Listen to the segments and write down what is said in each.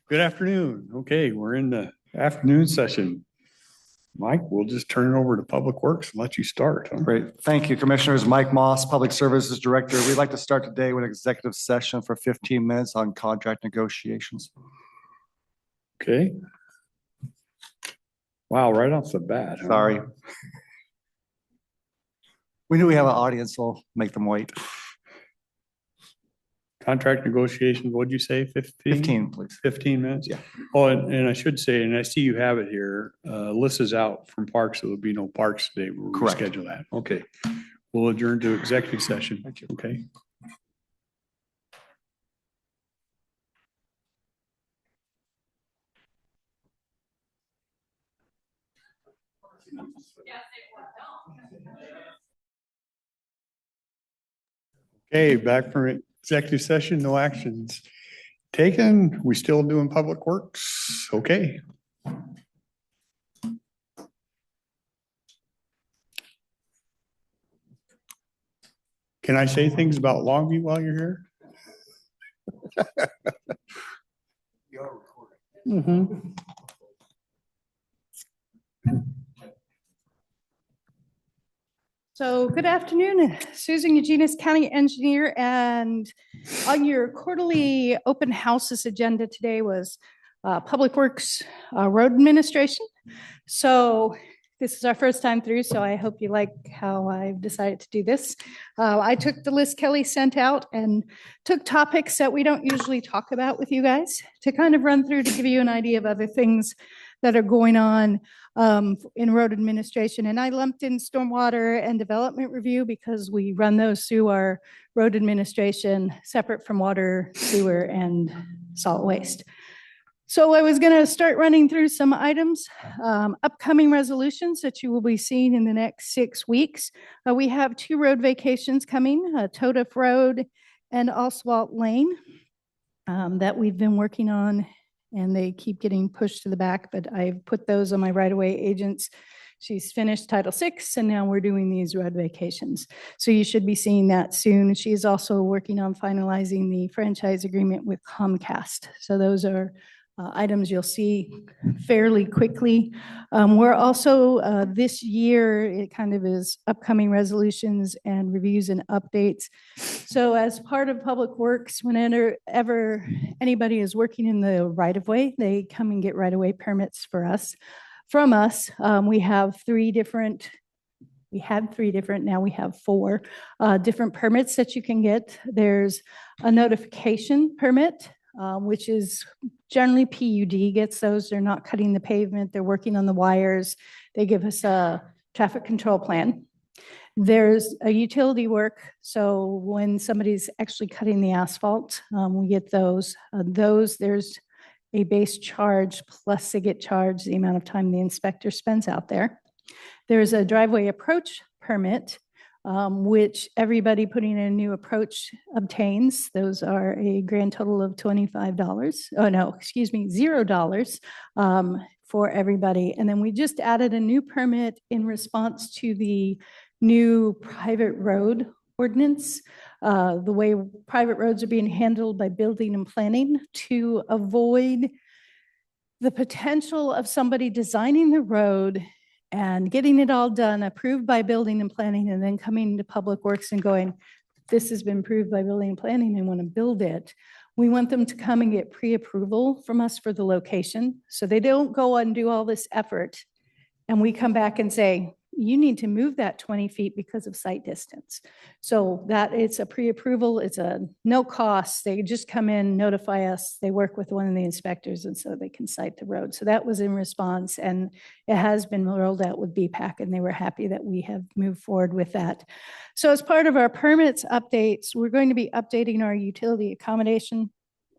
Good afternoon. Okay, we're in the afternoon session. Mike, we'll just turn it over to Public Works and let you start. Great. Thank you, Commissioners. Mike Moss, Public Services Director. We'd like to start today with an executive session for 15 minutes on contract negotiations. Okay. Wow, right off the bat. Huh? Sorry. We knew we have an audience, so we'll make them wait. Contract negotiations, what'd you say, 15? 15, please. 15 minutes? Yeah. Oh, and I should say, and I see you have it here, Alyssa's out from Parks, so there'll be no Parks today. We'll Correct. reschedule that. Okay. We'll adjourn to executive session. Thank you. Okay. Okay, back from executive session, no actions taken. We still doing Public Works? Okay. Can I say things about Longview while you're here? Mm-hmm. So good afternoon, Susan Eugenius, County Engineer, and on your quarterly open houses agenda today was Public Works Road Administration. So this is our first time through, so I hope you like how I've decided to do this. I took the list Kelly sent out and took topics that we don't usually talk about with you guys to kind of run through to give you an idea of other things that are going on in road administration. And I lumped in stormwater and development review because we run those through our road administration separate from water, sewer, and solid waste. So I was going to start running through some items, upcoming resolutions that you will be seeing in the next 6 weeks. We have 2 road vacations coming, Totiff Road and Oswalt Lane, that we've been working on, and they keep getting pushed to the back, but I've put those on my right-of-way agents. She's finished Title VI, and now we're doing these road vacations. So you should be seeing that soon. She is also working on finalizing the franchise agreement with Comcast. So those are items you'll see fairly quickly. We're also, this year, it kind of is upcoming resolutions and reviews and updates. So as part of Public Works, whenever anybody is working in the right-of-way, they come and get right-of-way permits from us. We have 3 different, we had 3 different, now we have 4 different permits that you can get. There's a notification permit, which is generally PUD gets those. They're not cutting the pavement. They're working on the wires. They give us a traffic control plan. There's a utility work. So when somebody's actually cutting the asphalt, we get those. There's a base charge plus they get charged the amount of time the inspector spends out there. There's a driveway approach permit, which everybody putting in a new approach obtains. Those are a grand total of $25. Oh, no, excuse me, $0 for everybody. And then we just added a new permit in response to the new private road ordinance, the way private roads are being handled by building and planning to avoid the potential of somebody designing the road and getting it all done, approved by building and planning, and then coming to Public Works and going, this has been approved by building and planning, and want to build it. We want them to come and get pre-approval from us for the location, so they don't go and do all this effort. And we come back and say, you need to move that 20 feet because of site distance. So that it's a pre-approval, it's a no cost. They just come in, notify us, they work with one of the inspectors, and so they can site the road. So that was in response, and it has been rolled out with BPAC, and they were happy that we have moved forward with that. So as part of our permits updates, we're going to be updating our utility accommodation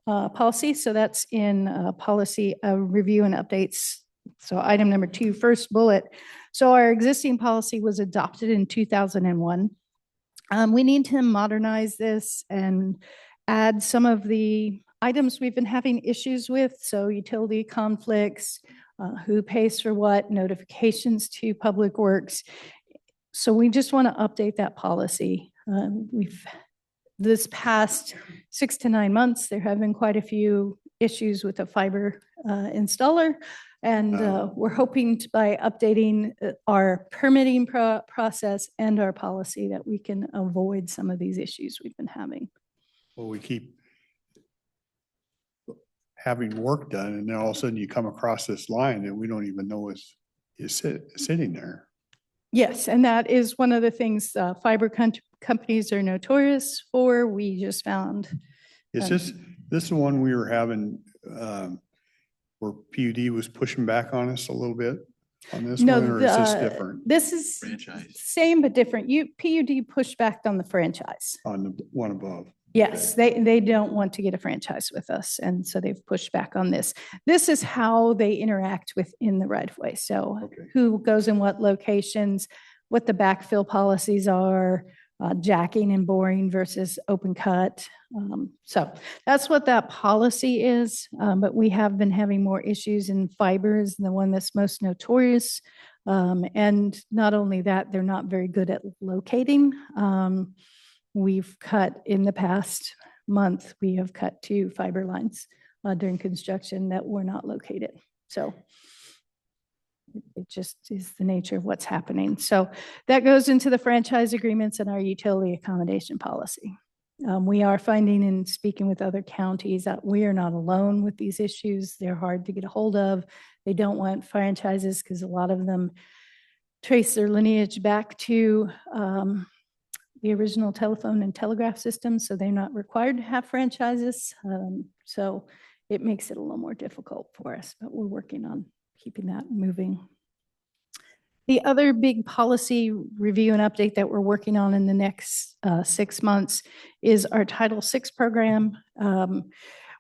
policy. So that's in policy review and updates. So item number 2, first bullet. So our existing policy was adopted in 2001. We need to modernize this and add some of the items we've been having issues with. So utility conflicts, who pays for what, notifications to Public Works. So we just want to update that policy. This past 6 to 9 months, there have been quite a few issues with a fiber installer. And we're hoping by updating our permitting process and our policy that we can avoid some of these issues we've been having. Well, we keep having work done and then all of a sudden you come across this line that we don't even know is sitting there. Yes, and that is one of the things fiber companies are notorious for. We just found. Is this the one we were having, where PUD was pushing back on us a little bit on this No, one, or is this different This is Franchise. same but different. PUD pushed back on the franchise. on the one above? Yes, they don't want to get a franchise with us, and so they've pushed back on this. This is how they interact within the right of way. So Okay. who goes in what locations, what the backfill policies are, jacking and boring versus open cut. So that's what that policy is. But we have been having more issues in fibers, the one that's most notorious. And not only that, they're not very good at locating. We've cut in the past month, we have cut 2 fiber lines during construction that were not located. So it just is the nature of what's happening. So that goes into the franchise agreements and our utility accommodation policy. We are finding in speaking with other counties that we are not alone with these issues. They're hard to get a hold of. They don't want franchises because a lot of them trace their lineage back to the original telephone and telegraph system, so they're not required to have franchises. So it makes it a little more difficult for us, but we're working on keeping that moving. The other big policy review and update that we're working on in the next 6 months is our Title VI program.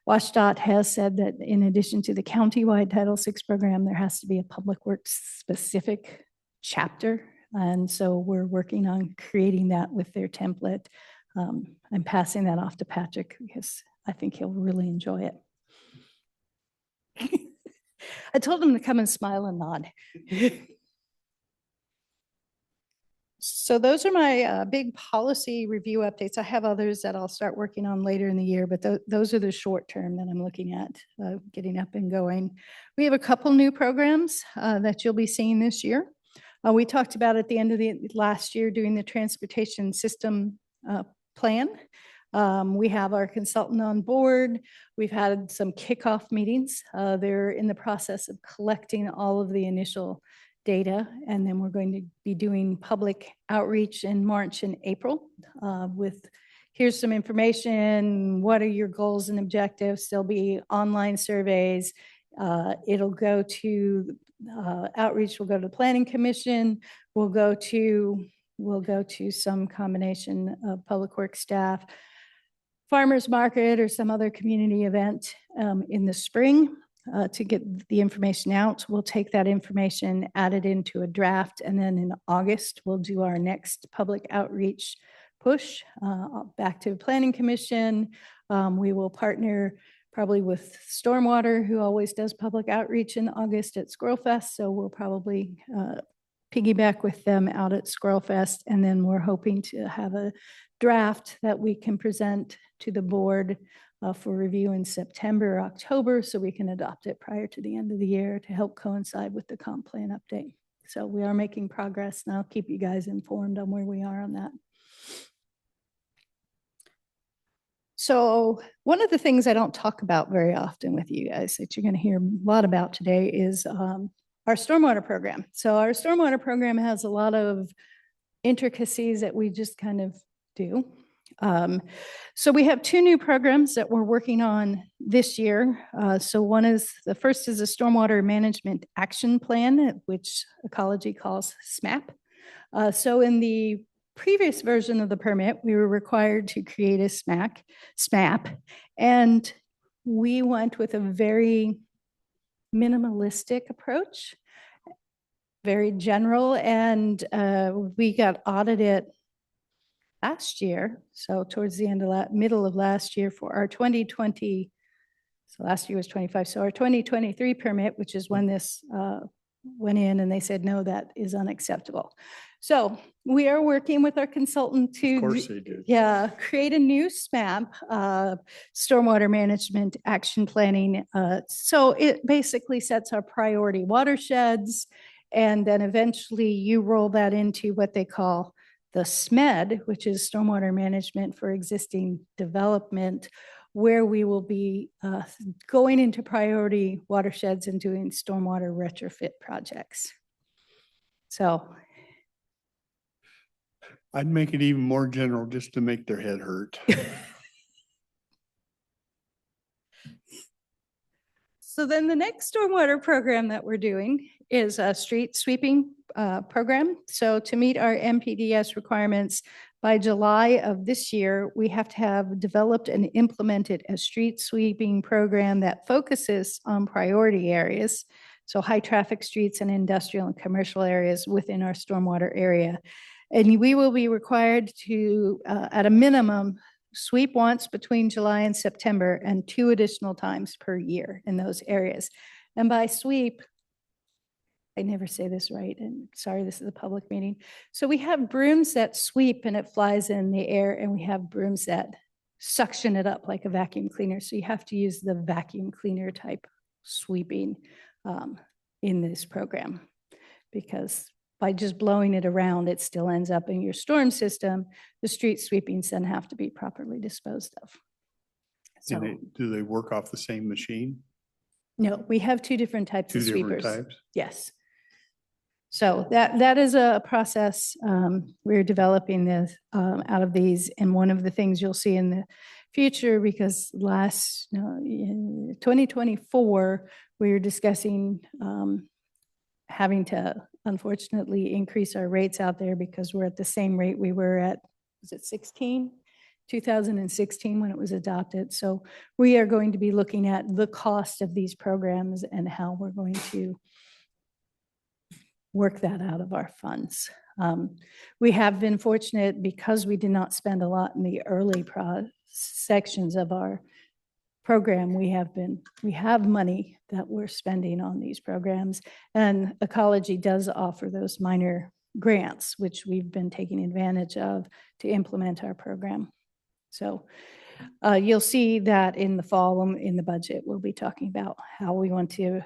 WashDOT has said that in addition to the countywide Title VI program, there has to be a public works specific chapter. And so we're working on creating that with their template. I'm passing that off to Patrick because I think he'll really enjoy it. I told him to come and smile and nod. So those are my big policy review updates. I have others that I'll start working on later in the year, but those are the short term that I'm looking at getting up and going. We have a couple new programs that you'll be seeing this year. We talked about at the end of the last year doing the transportation system plan. We have our consultant on board. We've had some kickoff meetings. They're in the process of collecting all of the initial data, and then we're going to be doing public outreach in March and April with here's some information, what are your goals and objectives. There'll be online surveys. It'll go to outreach, will go to the Planning Commission, we'll go to some combination of public works staff, farmers market or some other community event in the spring to get the information out. We'll take that information, add it into a draft, and then in August, we'll do our next public outreach push back to the Planning Commission. We will partner probably with Stormwater, who always does public outreach in August at Squirrel Fest. So we'll probably piggyback with them out at Squirrel Fest. And then we're hoping to have a draft that we can present to the board for review in September or October, so we can adopt it prior to the end of the year to help coincide with the comp plan update. So we are making progress, and I'll keep you guys informed on where we are on that. So one of the things I don't talk about very often with you guys that you're going to hear a lot about today is our stormwater program. So our stormwater program has a lot of intricacies that we just kind of do. So we have 2 new programs that we're working on this year. So the first is a Stormwater Management Action Plan, which Ecology calls SMAP. So in the previous version of the permit, we were required to create a SMAP, and we went with a very minimalistic approach, very general, and we got audited last year. So towards the end of middle of last year for our 2020, so last year was 25. So our 2023 permit, which is when this went in and they said, no, that is unacceptable. So we are working with our consultant to Of course they did. yeah, create a new SMAP, stormwater management action planning. So it basically sets our priority watersheds, and then eventually you roll that into what they call the SMED, which is stormwater management for existing development, where we will be going into priority watersheds and doing stormwater retrofit projects. So I'd make it even more general just to make their head hurt. So then the next stormwater program that we're doing is a street sweeping program. So to meet our MPDS requirements by July of this year, we have to have developed and implemented a street sweeping program that focuses on priority areas. So high traffic streets and industrial and commercial areas within our stormwater area. And we will be required to, at a minimum, sweep once between July and September and 2 additional times per year in those areas. And by sweep, I never say this right, and sorry, this is a public meeting. So we have brooms that sweep and it flies in the air, and we have brooms that suction it up like a vacuum cleaner. So you have to use the vacuum cleaner type sweeping in this program, because by just blowing it around, it still ends up in your storm system. The street sweepings then have to be properly disposed of. So, Do they work off the same machine? no, we have 2 different types Two of different sweepers. types? Yes. So that is a process. We're developing this out of these. And one of the things you'll see in the future, because in 2024, we were discussing having to unfortunately increase our rates out there, because we're at the same rate we were at, was it 2016 when it was adopted. So we are going to be looking at the cost of these programs and how we're going to work that out of our funds. We have been fortunate because we did not spend a lot in the early sections of our program. We have money that we're spending on these programs, and Ecology does offer those minor grants, which we've been taking advantage of to implement our program. So you'll see that in the fall, in the budget, we'll be talking about how we want to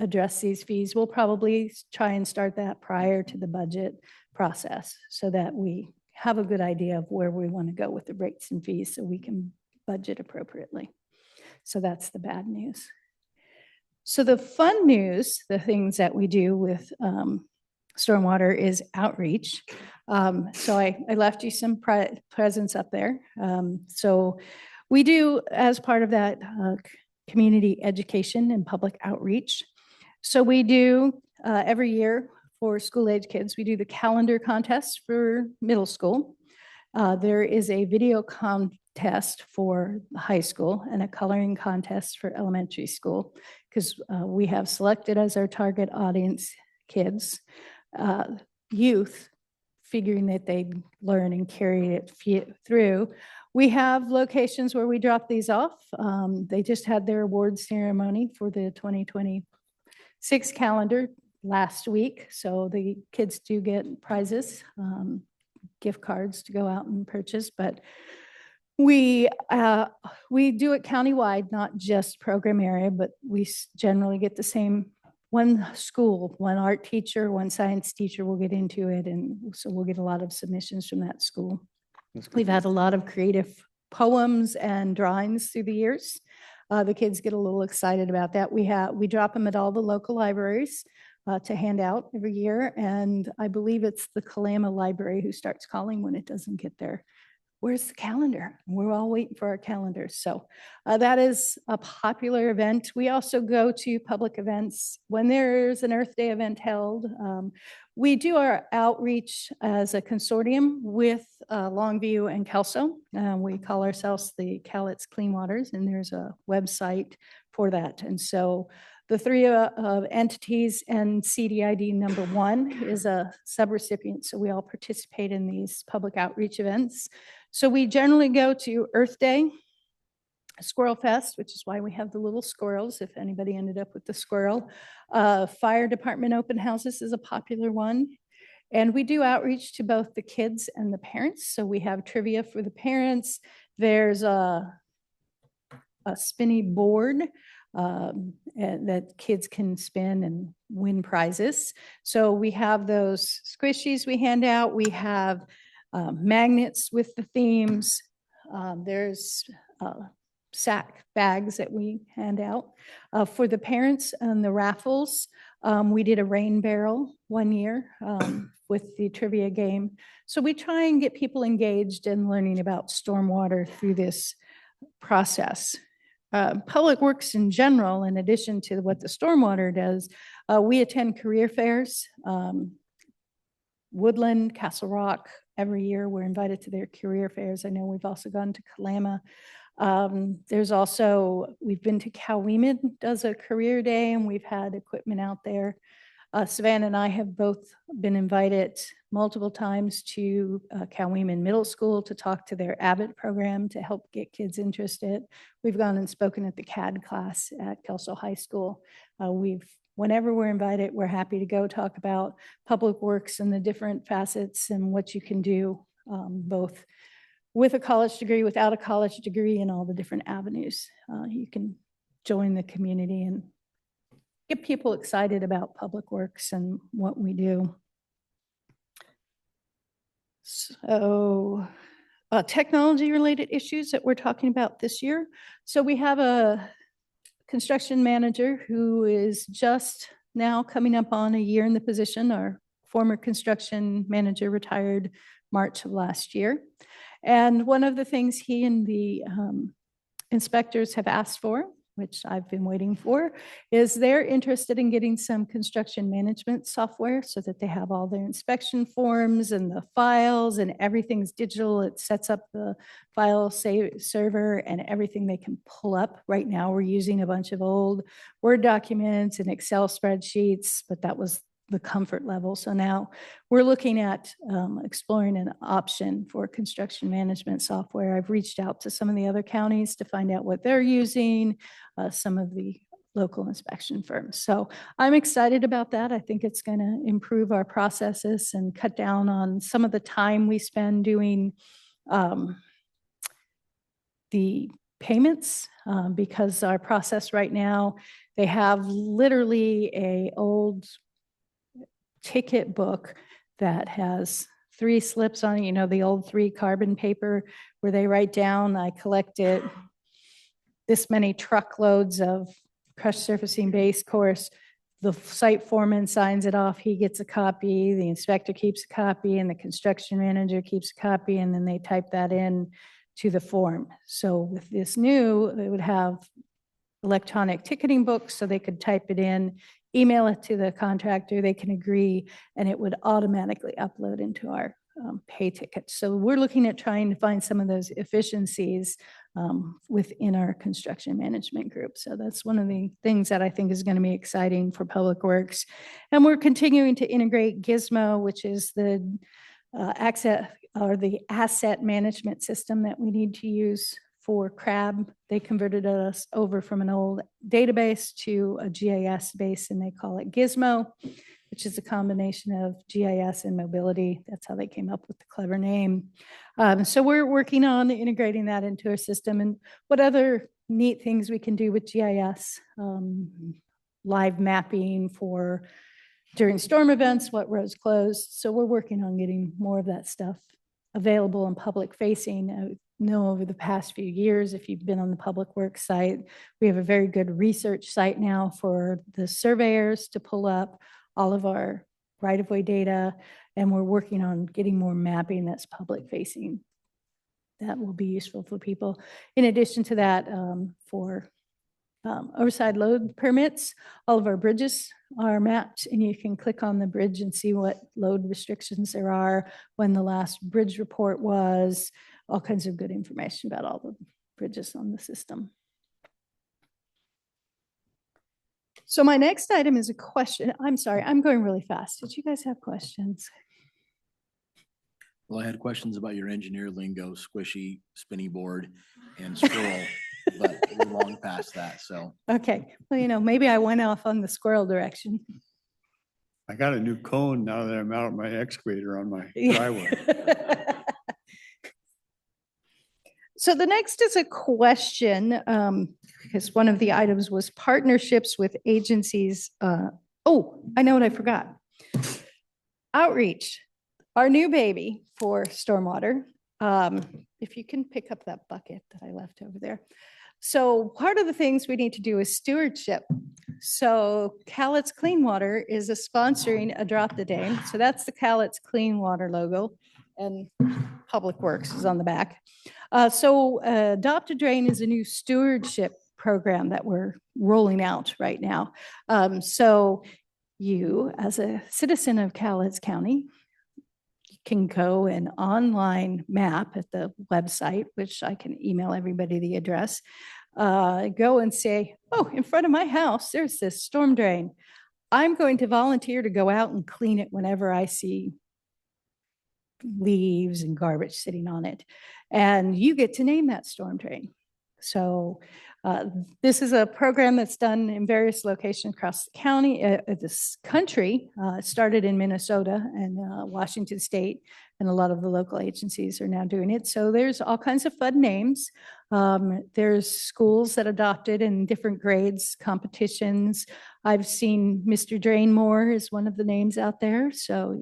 address these fees. We'll probably try and start that prior to the budget process so that we have a good idea of where we want to go with the rates and fees so we can budget appropriately. So that's the bad news. So the fun news, the things that we do with stormwater is outreach. So I left you some presents up there. So we do, as part of that, community education and public outreach. So we do every year for school-age kids, we do the calendar contest for middle school. There is a video contest for high school and a coloring contest for elementary school, because we have selected as our target audience kids, youth, figuring that they'd learn and carry it through. We have locations where we drop these off. They just had their awards ceremony for the 2026 calendar last week. So the kids do get prizes, gift cards to go out and purchase, but we do it countywide, not just program area, but we generally get the same one school, one art teacher, one science teacher will get into it. And so we'll get a lot of submissions from that school. We've had a lot of creative poems and drawings through the years. The kids get a little excited about that. We drop them at all the local libraries to hand out every year. And I believe it's the Kalama Library who starts calling when it doesn't get there. Where's the calendar? We're all waiting for our calendars. So that is a popular event. We also go to public events when there's an Earth Day event held. We do our outreach as a consortium with Longview and Kelso. We call ourselves the Cowlitz Clean Waters, and there's a website for that. And so the 3 entities and CDID number 1 is a subrecipient. So we all participate in these public outreach events. So we generally go to Earth Day, Squirrel Fest, which is why we have the little squirrels, if anybody ended up with the squirrel. Fire department open houses is a popular one. And we do outreach to both the kids and the parents. So we have trivia for the parents. There's a spinny board and that kids can spin and win prizes. So we have those squishies we hand out. We have magnets with the themes. There's sack bags that we hand out. For the parents and the raffles, we did a rain barrel one year with the trivia game. So we try and get people engaged in learning about stormwater through this process. Public Works in general, in addition to what the stormwater does, we attend career fairs. Woodland, Castle Rock, every year we're invited to their career fairs. I know we've also gone to Kalama. There's also, we've been to Cowemid, does a career day, and we've had equipment out there. Savannah and I have both been invited multiple times to Cowemid Middle School to talk to their Abbott program to help get kids interested. We've gone and spoken at the CAD class at Kelso High School. Whenever we're invited, we're happy to go talk about public works and the different facets and what you can do, both with a college degree, without a college degree, and all the different avenues. You can join the community and get people excited about public works and what we do. So technology related issues that we're talking about this year. So we have a construction manager who is just now coming up on a year in the position. Our former construction manager retired March of last year. And one of the things he and the inspectors have asked for, which I've been waiting for, is they're interested in getting some construction management software so that they have all their inspection forms and the files and everything's digital. It sets up the file server and everything they can pull up. Right now, we're using a bunch of old Word documents and Excel spreadsheets, but that was the comfort level. So now we're looking at exploring an option for construction management software. I've reached out to some of the other counties to find out what they're using, some of the local inspection firms. So I'm excited about that. I think it's going to improve our processes and cut down on some of the time we spend doing the payments because our process right now, they have literally a old ticket book that has 3 slips on it, you know, the old 3 carbon paper where they write down, I collected this many truckloads of crushed surfacing base course. The site foreman signs it off, he gets a copy, the inspector keeps a copy, and the construction manager keeps a copy, and then they type that in to the form. So with this new, they would have electronic ticketing books so they could type it in, email it to the contractor, they can agree, and it would automatically upload into our pay ticket. So we're looking at trying to find some of those efficiencies within our construction management group. So that's one of the things that I think is going to be exciting for Public Works. And we're continuing to integrate Gizmo, which is the asset management system that we need to use for CRAB. They converted us over from an old database to a GIS base, and they call it Gizmo, which is a combination of GIS and mobility. That's how they came up with the clever name. So we're working on integrating that into our system and what other neat things we can do with GIS, live mapping for during storm events, what roads closed. So we're working on getting more of that stuff available and public facing. I know over the past few years, if you've been on the Public Works site, we have a very good research site now for the surveyors to pull up all of our right-of-way data, and we're working on getting more mapping that's public facing. That will be useful for people. In addition to that, for overside load permits, all of our bridges are mapped, and you can click on the bridge and see what load restrictions there are, when the last bridge report was, all kinds of good information about all the bridges on the system. So my next item is a question. I'm sorry, I'm going really fast. Did you guys have questions? Well, I had questions about your engineer lingo, squishy, spinny board, and scroll. but we're long past that, so. Okay, well, maybe I went off on the squirrel direction. I got a new cone now that I'm out of my excavator on my Yeah. driveway. So the next is a question, because one of the items was partnerships with agencies. Oh, I know what I forgot. Outreach, our new baby for stormwater. If you can pick up that bucket that I left over there. So part of the things we need to do is stewardship. So Cowlitz Clean Water is sponsoring Adopt a Dame. So that's the Cowlitz Clean Water logo, and Public Works is on the back. So Adopt a Drain is a new stewardship program that we're rolling out right now. So you, as a citizen of Cowlitz County, can go an online map at the website, which I can email everybody the address, go and say, oh, in front of my house, there's this storm drain. I'm going to volunteer to go out and clean it whenever I see leaves and garbage sitting on it. And you get to name that storm drain. So this is a program that's done in various locations across the county, this country. It started in Minnesota and Washington State, and a lot of the local agencies are now doing it. So there's all kinds of fun names. There's schools that adopted in different grades, competitions. I've seen Mr. Drainmore is one of the names out there. So,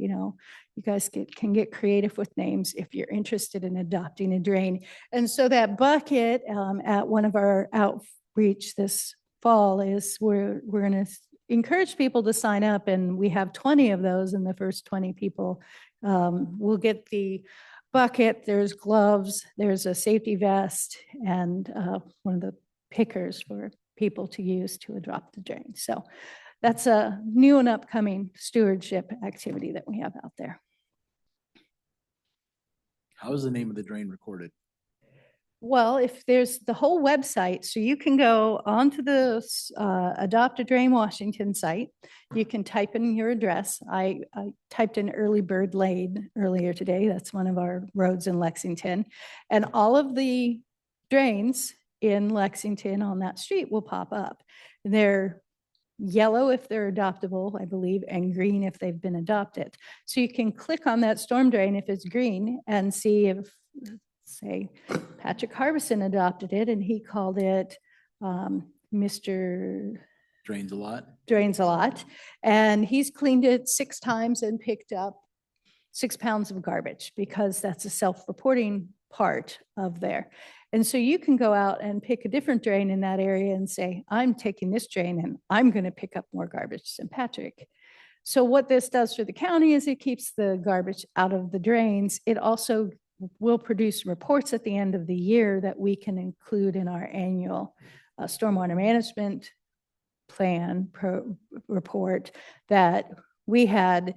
you guys can get creative with names if you're interested in adopting a drain. And so that bucket at one of our outreach this fall is we're going to encourage people to sign up, and we have 20 of those, and the first 20 people will get the bucket. There's gloves, there's a safety vest, and one of the pickers for people to use to adopt the drain. So that's a new and upcoming stewardship activity that we have out there. How is the name of the drain recorded? Well, if there's the whole website, so you can go onto the Adopt a Drain Washington site. You can type in your address. I typed in Early Bird Lane earlier today. That's one of our roads in Lexington. And all of the drains in Lexington on that street will pop up. They're yellow if they're adoptable, I believe, and green if they've been adopted. So you can click on that storm drain if it's green and see if, say, Patrick Harbison adopted it and he called it Mr. Drains a lot. Drains a Lot. And he's cleaned it 6 times and picked up 6 pounds of garbage, because that's a self-reporting part of there. And so you can go out and pick a different drain in that area and say, I'm taking this drain and I'm going to pick up more garbage than Patrick. So what this does for the county is it keeps the garbage out of the drains. It also will produce reports at the end of the year that we can include in our annual stormwater management plan report, that we had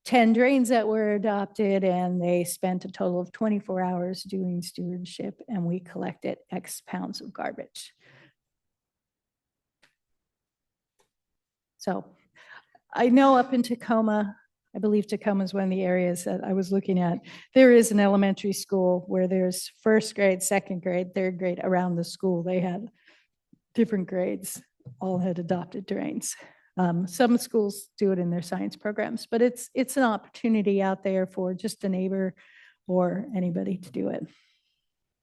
10 drains that were adopted and they spent a total of 24 hours doing stewardship, and we collected X pounds of garbage. So I know up in Tacoma, I believe Tacoma is one of the areas that I was looking at. There is an elementary school where there's first grade, second grade, third grade around the school. They had different grades, all had adopted drains. Some schools do it in their science programs, but it's an opportunity out there for just a neighbor or anybody to do it.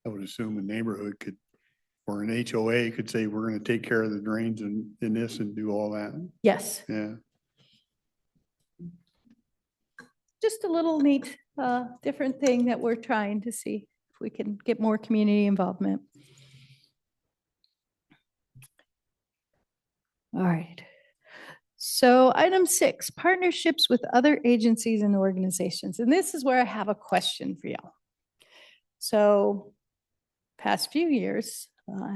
I would assume a neighborhood could, or an HOA could say, we're going to take care of the drains in this and do all that. Yes, Yeah. just a little neat, different thing that we're trying to see if we can get more community involvement. All right. So item 6, partnerships with other agencies and organizations. And this is where I have a question for y'all. So past few years,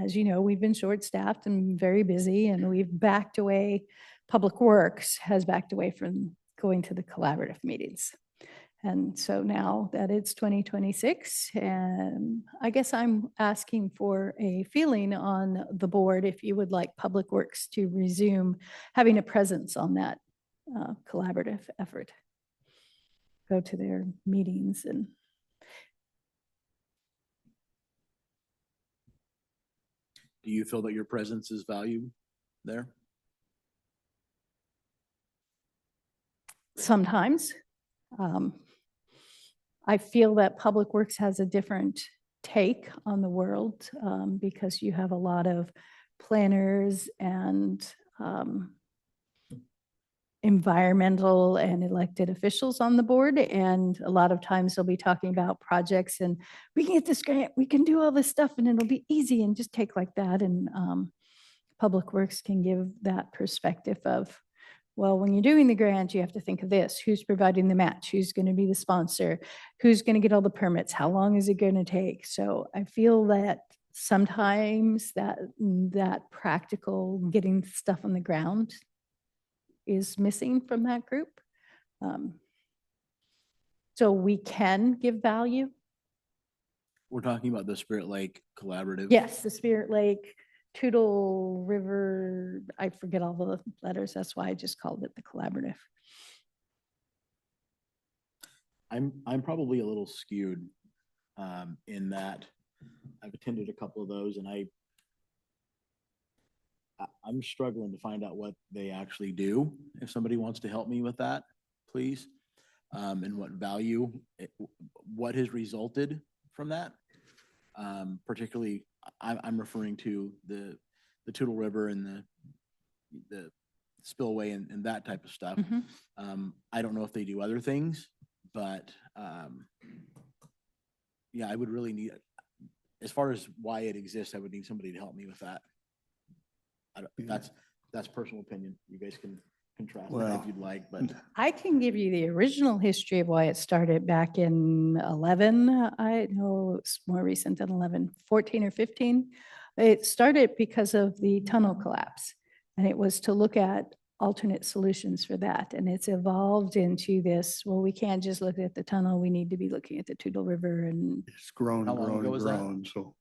as you know, we've been short-staffed and very busy, and we've backed away. Public Works has backed away from going to the collaborative meetings. And so now that it's 2026, and I guess I'm asking for a feeling on the board if you would like Public Works to resume having a presence on that collaborative effort. Go to their meetings and Do you feel that your presence is valued there? Sometimes. Um, I feel that Public Works has a different take on the world because you have a lot of planners and environmental and elected officials on the board. And a lot of times they'll be talking about projects and we can get this grant, we can do all this stuff and it'll be easy and just take like that. And Public Works can give that perspective of, well, when you're doing the grant, you have to think of this, who's providing the match, who's going to be the sponsor, who's going to get all the permits, how long is it going to take? So I feel that sometimes that practical getting stuff on the ground is missing from that group. So we can give value. We're talking about the Spirit Lake Collaborative. Yes, the Spirit Lake, Toutle River, I forget all the letters. That's why I just called it the collaborative. I'm probably a little skewed in that I've attended a couple of those and I'm struggling to find out what they actually do. If somebody wants to help me with that, please. And what value, what has resulted from that. Particularly, I'm referring to the Toutle River and the spillway and that type of stuff. I don't know if they do other things, but yeah, I would really need, as far as why it exists, I would need somebody to help me with that. That's personal opinion. You guys can contrast that if you'd like, but I can give you the original history of why it started back in 11. I know it's more recent than 11, 14 or 15. It started because of the tunnel collapse. And it was to look at alternate solutions for that. And it's evolved into this, well, we can't just look at the tunnel. We need to be looking at the Toutle River. And It's grown, How long grown, ago and was that? grown, so.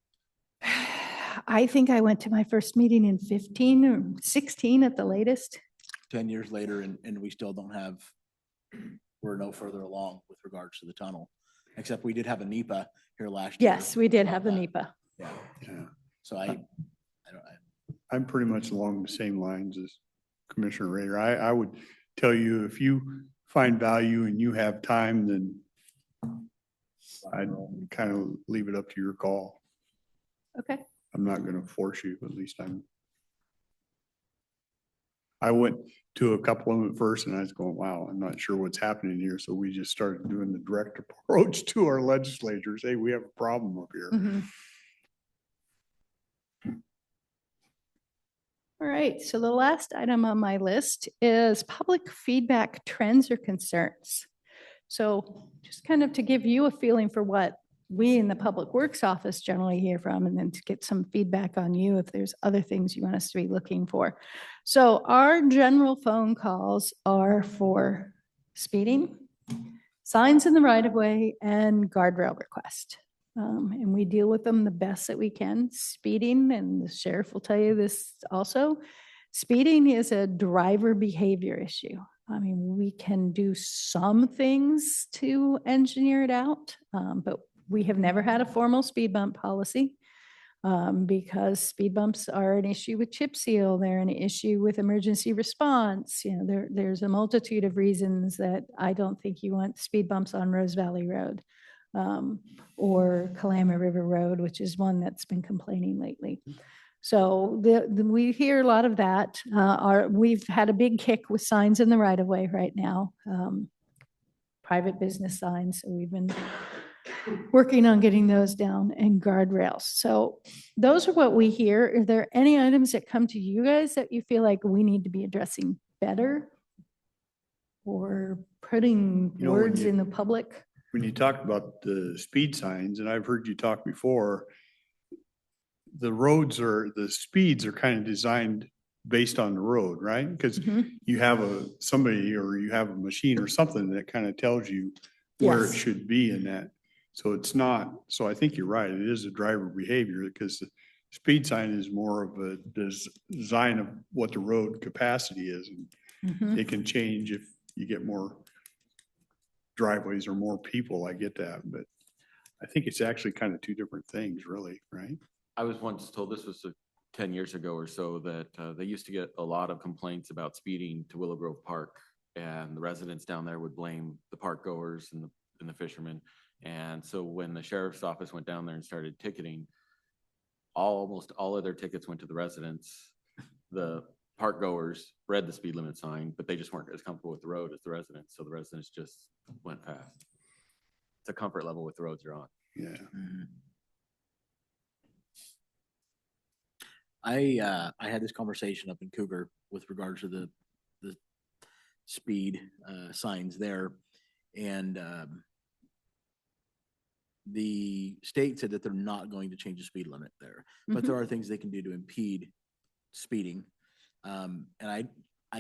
I think I went to my first meeting in 15 or 16 at the latest. 10 years later and we still don't have, we're no further along with regards to the tunnel, except we did have a NEPA here last year. Yes, we did about have the that. NEPA. Yeah, Yeah, so I don't, I'm pretty much along the same lines as Commissioner Rader. I would tell you, if you find value and you have time, then I'd kind of leave it up to your call. Okay. I'm not going to force you, at least I went to a couple of them at first and I was going, wow, I'm not sure what's happening here. So we just started doing the direct approach to our legislators. Hey, we have a problem up here. Mhm. All right, so the last item on my list is public feedback trends or concerns. So just kind of to give you a feeling for what we in the Public Works office generally hear from, and then to get some feedback on you if there's other things you want us to be looking for. So our general phone calls are for speeding, signs in the right of way, and guardrail request. And we deal with them the best that we can. Speeding, and the sheriff will tell you this also, speeding is a driver behavior issue. I mean, we can do some things to engineer it out, but we have never had a formal speed bump policy because speed bumps are an issue with chip seal. They're an issue with emergency response. You know, there's a multitude of reasons that I don't think you want speed bumps on Rose Valley Road or Kalama River Road, which is one that's been complaining lately. So we hear a lot of that. We've had a big kick with signs in the right of way right now, private business signs. So we've been working on getting those down, and guardrails. So those are what we hear. Are there any items that come to you guys that you feel like we need to be addressing better or putting You know, when words you- in the public? When you talk about the speed signs, and I've heard you talk before, the speeds are kind of designed based on the road, right? Because Mhm. you have somebody or you have a machine or something that kind of tells you where it Yes. should be in that. So it's not, so I think you're right. It is a driver behavior because the speed sign is more of a design of what the road capacity is. And Mhm. it can change if you get more driveways or more people. I get that, but I think it's actually kind of two different things really, right? I was once told this was 10 years ago or so that they used to get a lot of complaints about speeding to Willow Grove Park. And the residents down there would blame the park goers and the fishermen. And so when the sheriff's office went down there and started ticketing, almost all of their tickets went to the residents. The park goers read the speed limit sign, but they just weren't as comfortable with the road as the residents. So the residents just went fast. It's a comfort level with the roads you're on. Yeah. I had this conversation up in Cougar with regards to the speed signs there. And the state said that they're not going to change the speed limit there, but there are things they can do to impede speeding. And I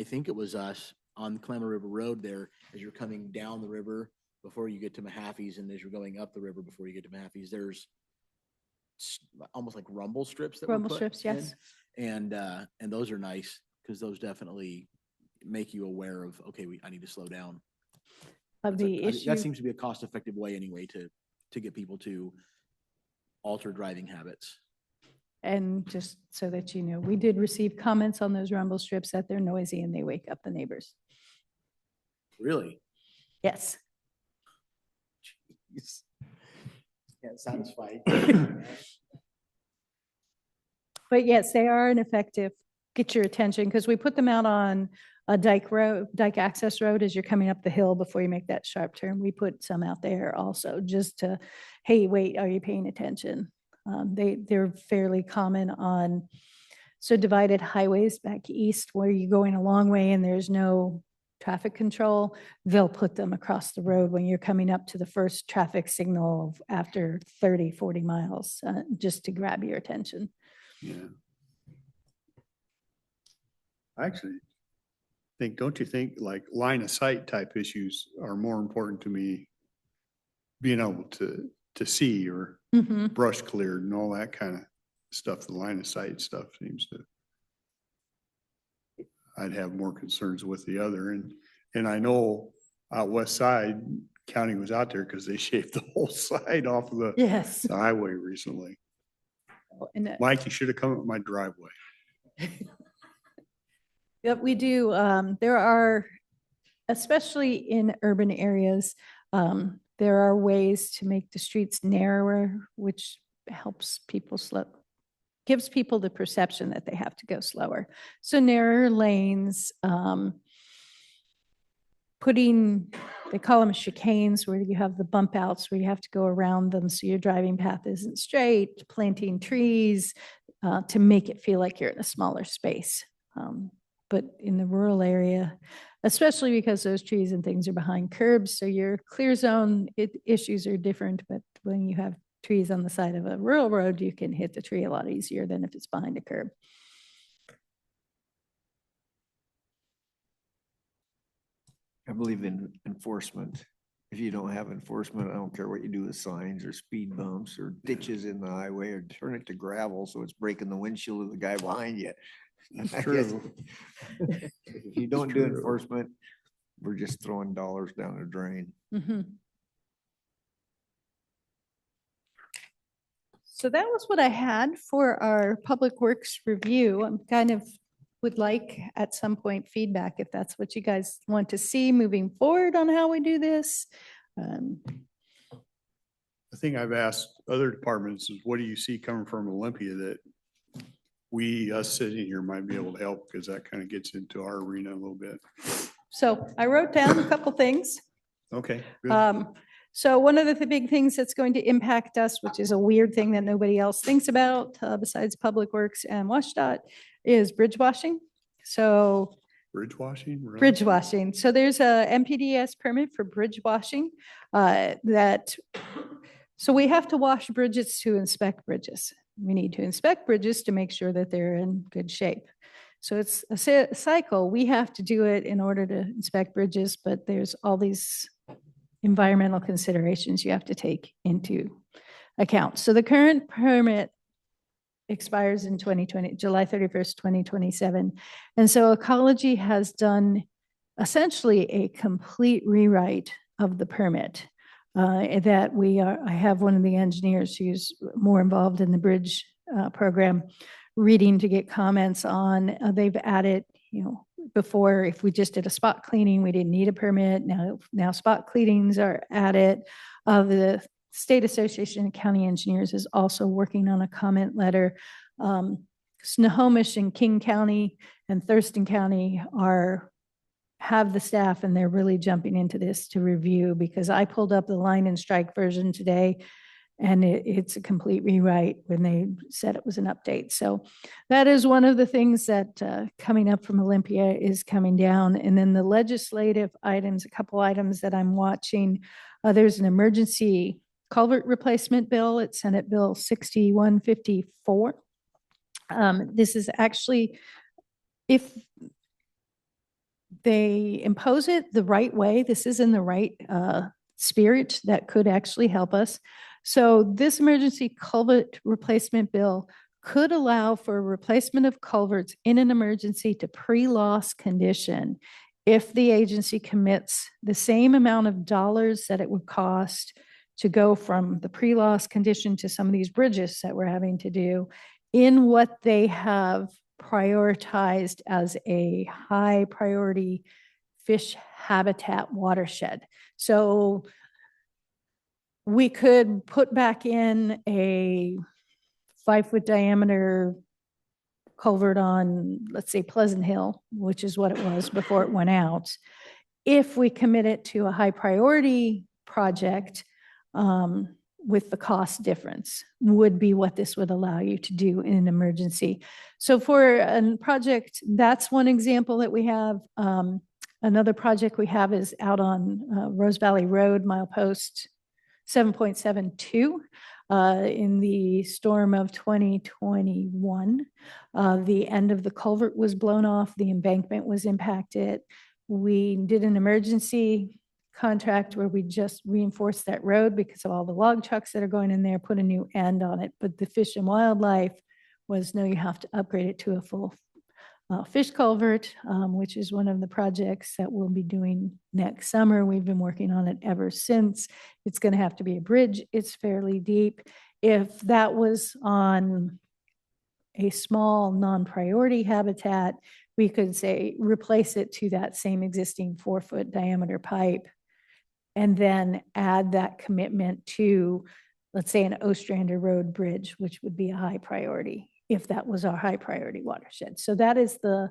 think it was us on Clamor River Road there, as you're coming down the river before you get to Mahaffey's, and as you're going up the river before you get to Mahaffey's, there's almost like rumble strips that were Rumble put strips, in. yes. And those are nice because those definitely make you aware of, okay, I need to slow down. Of the issue. That seems to be a cost-effective way anyway to get people to alter driving habits. And just so that you know, we did receive comments on those rumble strips that they're noisy and they wake up the neighbors. Really? Yes. Jeez. Can't satisfy. But yes, they are an effective, get your attention, because we put them out on a Dike access road as you're coming up the hill before you make that sharp turn. We put some out there also just to, hey, wait, are you paying attention? They're fairly common on, so divided highways back east where you're going a long way and there's no traffic control, they'll put them across the road when you're coming up to the first traffic signal after 30, 40 miles, just to grab your attention. Yeah. I actually think, don't you think like line of sight type issues are more important to me? Being able to see or brush cleared and all that kind of stuff, the line of sight stuff seems to, I'd have more concerns with the other. And I know out west side, county was out there because they shaved the whole side off of the Yes. highway recently. And Mike, you should have come up my driveway. Yep, we do. There are, especially in urban areas, there are ways to make the streets narrower, which helps people gives people the perception that they have to go slower. So narrower lanes, they call them chicanes, where you have the bump outs where you have to go around them so your driving path isn't straight, planting trees to make it feel like you're in a smaller space. But in the rural area, especially because those trees and things are behind curbs, so your clear zone issues are different. But when you have trees on the side of a rural road, you can hit the tree a lot easier than if it's behind a curb. I believe in enforcement. If you don't have enforcement, I don't care what you do with signs or speed bumps or ditches in the highway or turn it to gravel so it's breaking the windshield of the guy behind you. It's I guess true. If you don't do true. enforcement, we're just throwing dollars down the drain. So that was what I had for our Public Works review. I'm kind of would like at some point feedback if that's what you guys want to see moving forward on how we do this. The thing I've asked other departments is what do you see coming from Olympia that us sitting here might be able to help, because that kind of gets into our arena a little bit. So I wrote down a couple things. Okay. Good. So one of the big things that's going to impact us, which is a weird thing that nobody else thinks about besides Public Works and WashDOT, is bridge washing. So Bridge washing? Really? bridge washing. So there's a MPDS permit for bridge washing so we have to wash bridges to inspect bridges. We need to inspect bridges to make sure that they're in good shape. So it's a cycle. We have to do it in order to inspect bridges, but there's all these environmental considerations you have to take into account. So the current permit expires in July 31st, 2027. And so Ecology has done essentially a complete rewrite of the permit I have one of the engineers who's more involved in the bridge program reading to get comments on. They've added, before, if we just did a spot cleaning, we didn't need a permit. Now spot cleanings are added. The State Association of County Engineers is also working on a comment letter. Snohomish and King County and Thurston County have the staff, and they're really jumping into this to review, because I pulled up the line and strike version today, and it's a complete rewrite when they said it was an update. So that is one of the things that coming up from Olympia is coming down. And then the legislative items, a couple items that I'm watching. There's an emergency culvert replacement bill. It's Senate Bill 6154. This is actually, if they impose it the right way, this is in the right spirit that could actually help us. So this emergency culvert replacement bill could allow for a replacement of culverts in an emergency to pre-loss condition if the agency commits the same amount of dollars that it would cost to go from the pre-loss condition to some of these bridges that we're having to do in what they have prioritized as a high priority fish habitat watershed. So we could put back in a 5-foot diameter culvert on, let's say, Pleasant Hill, which is what it was before it went out. If we commit it to a high priority project, with the cost difference would be what this would allow you to do in an emergency. So for a project, that's one example that we have. Another project we have is out on Rose Valley Road, milepost 7.72. In the storm of 2021, the end of the culvert was blown off, the embankment was impacted. We did an emergency contract where we just reinforced that road because of all the log trucks that are going in there, put a new end on it. But the Fish and Wildlife was, no, you have to upgrade it to a full fish culvert, which is one of the projects that we'll be doing next summer. We've been working on it ever since. It's going to have to be a bridge. It's fairly deep. If that was on a small non-priority habitat, we could say replace it to that same existing 4-foot diameter pipe, and then add that commitment to, let's say, an Ostrander Road bridge, which would be a high priority if that was our high priority watershed. So that is the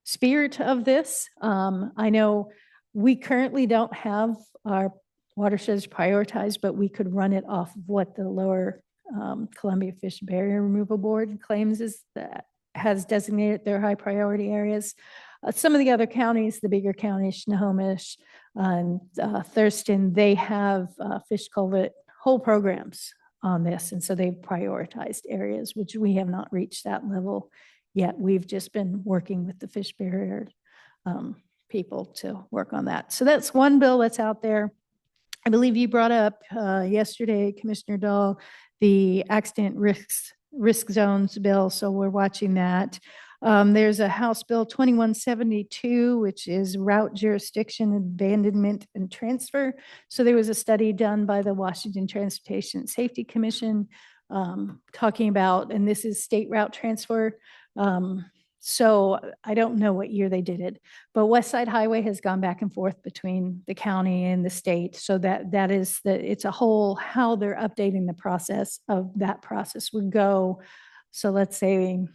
spirit of this. I know we currently don't have our watersheds prioritized, but we could run it off of what the Lower Columbia Fish Barrier Removal Board claims is that has designated their high priority areas. Some of the other counties, the bigger counties, Snohomish and Thurston, they have fish culvert whole programs on this. And so they've prioritized areas, which we have not reached that level yet. We've just been working with the fish barrier people to work on that. So that's one bill that's out there. I believe you brought up yesterday, Commissioner Dahl, the accident risk zones bill. So we're watching that. There's a House Bill 2172, which is route jurisdiction, abandonment, and transfer. So there was a study done by the Washington Transportation Safety Commission talking about, and this is state route transfer. So I don't know what year they did it, but West Side Highway has gone back and forth between the county and the state. So it's a whole, how they're updating the process of that process would go. So let's say,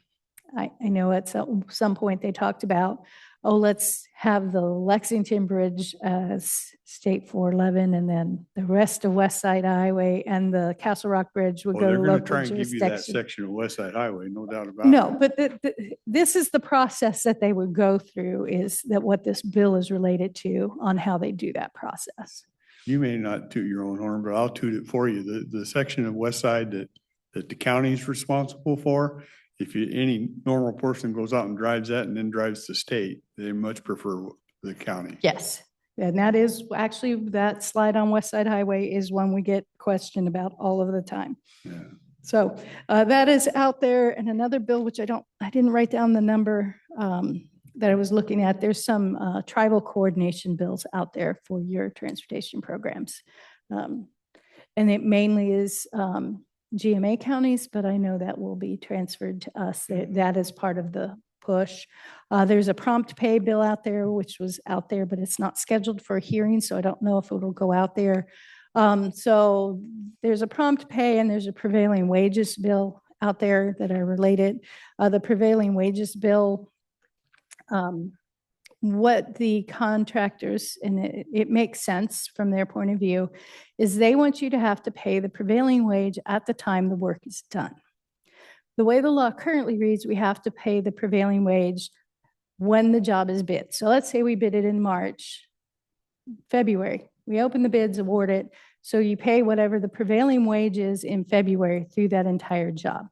I know at some point they talked about, let's have the Lexington Bridge as State 411, and then the rest of West Side Highway and the Castle Rock Bridge would Well, go they're to going to local try and give you that jurisdiction. section of West Side Highway, no doubt about it. No, but this is the process that they would go through, is that what this bill is related to on how they do that process. You may not toot your own horn, but I'll toot it for you. The section of West Side that the county is responsible for, if any normal person goes out and drives that and then drives the state, they much prefer the county. Yes. And that is actually, that slide on West Side Highway is one we get questioned about all of the time. Yeah. So that is out there. And another bill, which I didn't write down the number that I was looking at. There's some tribal coordination bills out there for your transportation programs. And it mainly is GMA counties, but I know that will be transferred to us. That is part of the push. There's a prompt pay bill out there, which was out there, but it's not scheduled for a hearing, so I don't know if it'll go out there. So there's a prompt pay and there's a prevailing wages bill out there that are related. The prevailing wages bill, what the contractors, and it makes sense from their point of view, is they want you to have to pay the prevailing wage at the time the work is done. The way the law currently reads, we have to pay the prevailing wage when the job is bid. So let's say we bid it in March, February. We open the bids, award it. So you pay whatever the prevailing wage is in February through that entire job.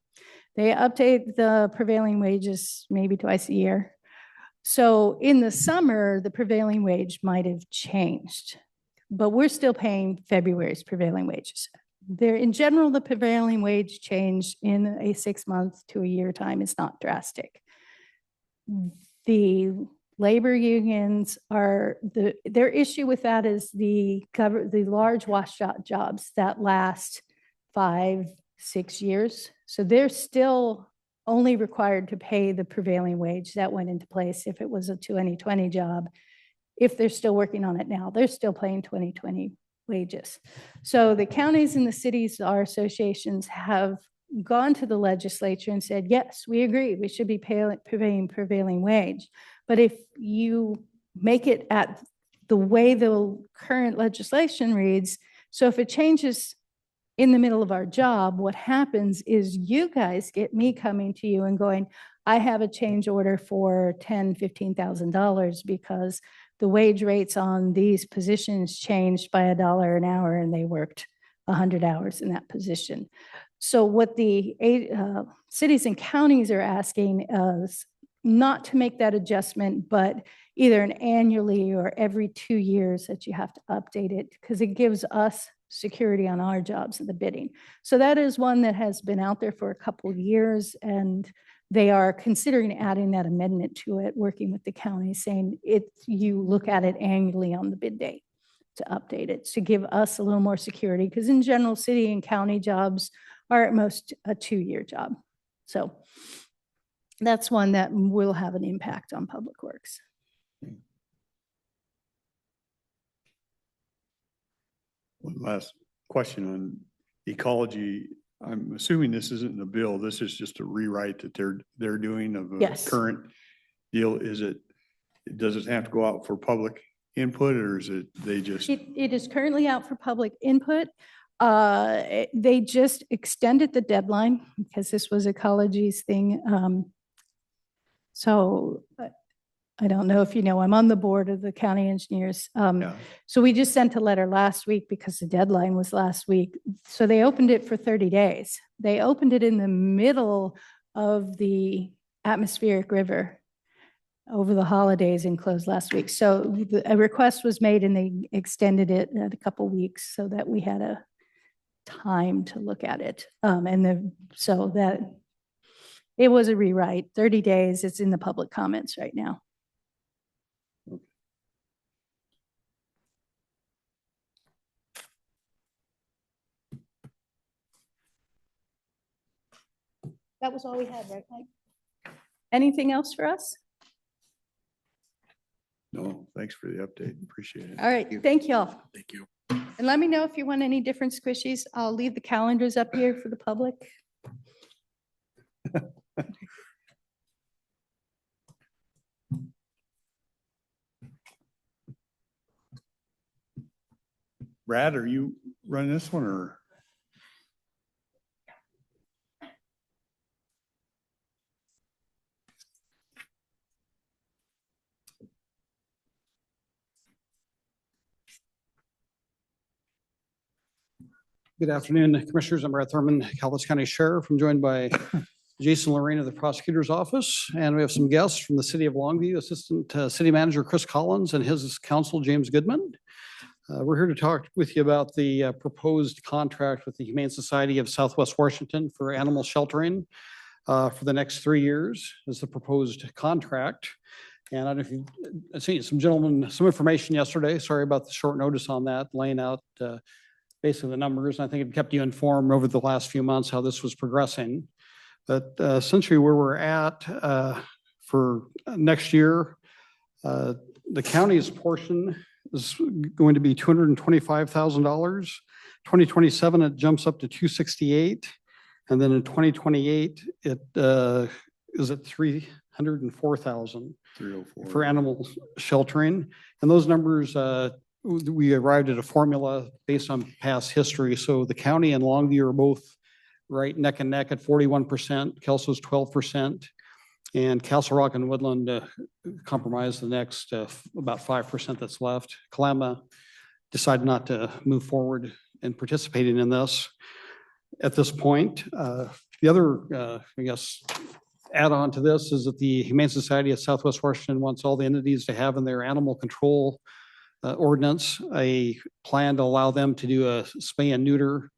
They update the prevailing wages maybe twice a year. So in the summer, the prevailing wage might have changed, but we're still paying February's prevailing wages. There, in general, the prevailing wage change in a 6-month to a year time is not drastic. The labor unions are, their issue with that is the large washout jobs that last 5-6 years. So they're still only required to pay the prevailing wage that went into place if it was a 2020 job. If they're still working on it now, they're still paying 2020 wages. So the counties and the cities, our associations, have gone to the legislature and said, yes, we agree, we should be paying prevailing wage. But if you make it at the way the current legislation reads, so if it changes in the middle of our job, what happens is you guys get me coming to you and going, I have a change order for $10,000, $15,000 because the wage rates on these positions changed by $1 an hour and they worked 100 hours in that position. So what the cities and counties are asking is not to make that adjustment, but either an annually or every 2 years that you have to update it, because it gives us security on our jobs in the bidding. So that is one that has been out there for a couple of years, and they are considering adding that amendment to it, working with the county, saying you look at it annually on the bid date to update it, to give us a little more security, because in general, city and county jobs are at most a 2-year job. So that's one that will have an impact on Public Works. One last question on ecology. I'm assuming this isn't a bill. This is just a rewrite that they're doing of a Yes. current deal. Does it have to go out for public input, or is it they just? It is currently out for public input. They just extended the deadline because this was ecology's thing. So I don't know if you know, I'm on the board of the county engineers. Yeah. So we just sent a letter last week because the deadline was last week. So they opened it for 30 days. They opened it in the middle of the atmospheric river over the holidays and closed last week. So a request was made and they extended it at a couple weeks so that we had a time to look at it. So that it was a rewrite, 30 days. It's in the public comments right now. That was all we had, right, Mike? Anything else for us? No, thanks for the update. Appreciate it. All right, thank you all. Thank you. And let me know if you want any different squishies. I'll leave the calendars up here for the public. Brad, are you running this one or? Good afternoon, Commissioners. I'm Brad Thurman, Calhoun County Sheriff. I'm joined by Jason Lorraine of the Prosecutor's Office, and we have some guests from the City of Longview, Assistant City Manager Chris Collins and his counsel, James Goodman. We're here to talk with you about the proposed contract with the Humane Society of Southwest Washington for animal sheltering for the next 3 years is the proposed contract. And I don't know if you, I seen some gentlemen, some information yesterday. Sorry about the short notice on that, laying out basically the numbers. I think it kept you informed over the last few months how this was progressing. But essentially where we're at for next year, the county's portion is going to be $225,000. 2027, it jumps up to 268. And then in 2028, it is at 304,000 304. for animal sheltering. And those numbers, we arrived at a formula based on past history. So the county and Longview are both right neck and neck at 41%. Kelso's 12%. And Castle Rock and Woodland compromise the next about 5% that's left. Kalama decided not to move forward in participating in this at this point. The other, I guess, add on to this is that the Humane Society of Southwest Washington wants all the entities to have in their animal control ordinance a plan to allow them to do a spay and neuter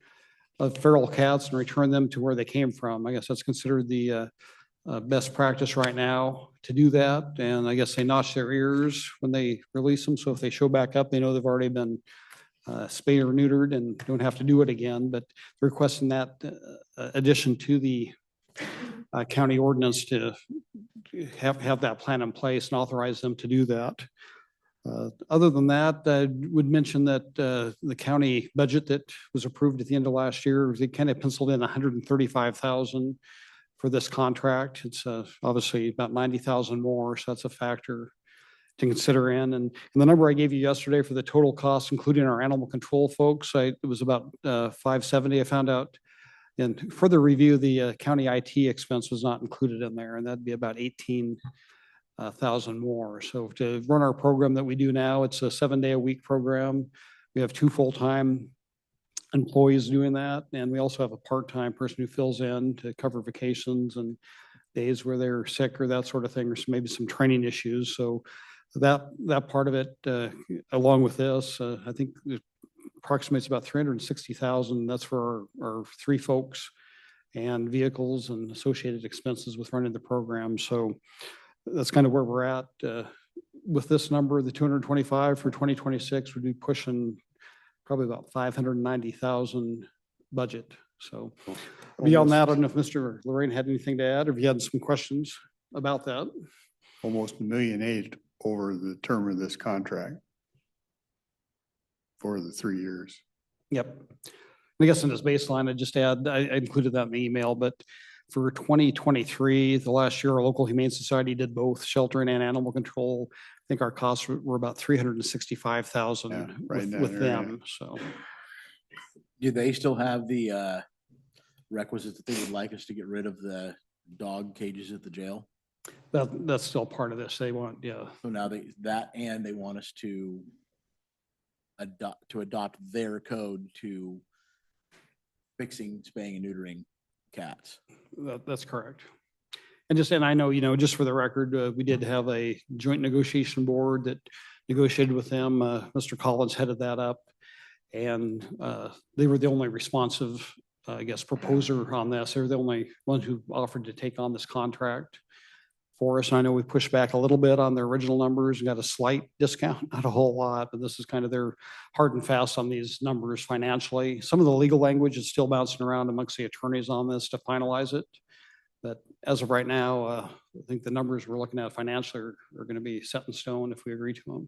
of feral cats and return them to where they came from. I guess that's considered the best practice right now to do that. And I guess they notch their ears when they release them. So if they show back up, they know they've already been spayed or neutered and don't have to do it again. But they're requesting that addition to the county ordinance to have that plan in place and authorize them to do that. Other than that, I would mention that the county budget that was approved at the end of last year, they kind of penciled in 135,000 for this contract. It's obviously about 90,000 more, so that's a factor to consider in. And the number I gave you yesterday for the total cost, including our animal control folks, it was about 570. I found out in further review, the county IT expense was not included in there, and that'd be about 18,000 more. So to run our program that we do now, it's a 7-day-a-week program. We have 2 full-time employees doing that, and we also have a part-time person who fills in to cover vacations and days where they're sick or that sort of thing, or maybe some training issues. So that part of it, along with this, I think it approximates about 360,000. That's for our 3 folks and vehicles and associated expenses with running the program. So that's kind of where we're at. With this number, the 225 for 2026 would be pushing probably about 590,000 budget. So beyond that, I don't know if Mr. Lorraine had anything to add, or if you had some questions about that. Almost $1.8 million over the term of this contract for the 3 years. Yep. I guess in this baseline, I just add, I included that in the email, but for 2023, the last year, our local Humane Society did both sheltering and animal control. I think our costs were about 365,000 Yeah, right in that with area. them. So Do they still have the requisites that they would like us to get rid of the dog cages at the jail? that's still part of this. They want, yeah. So now they want us to adopt their code to fixing, spaying and neutering cats. That's correct. And I know, just for the record, we did have a joint negotiation board that negotiated with them. Mr. Collins headed that up. And they were the only responsive, I guess, proposer on this. They were the only ones who offered to take on this contract for us. And I know we pushed back a little bit on their original numbers and got a slight discount, not a whole lot, but this is kind of their hard and fast on these numbers financially. Some of the legal language is still bouncing around amongst the attorneys on this to finalize it. But as of right now, I think the numbers we're looking at financially are going to be set in stone if we agree to them.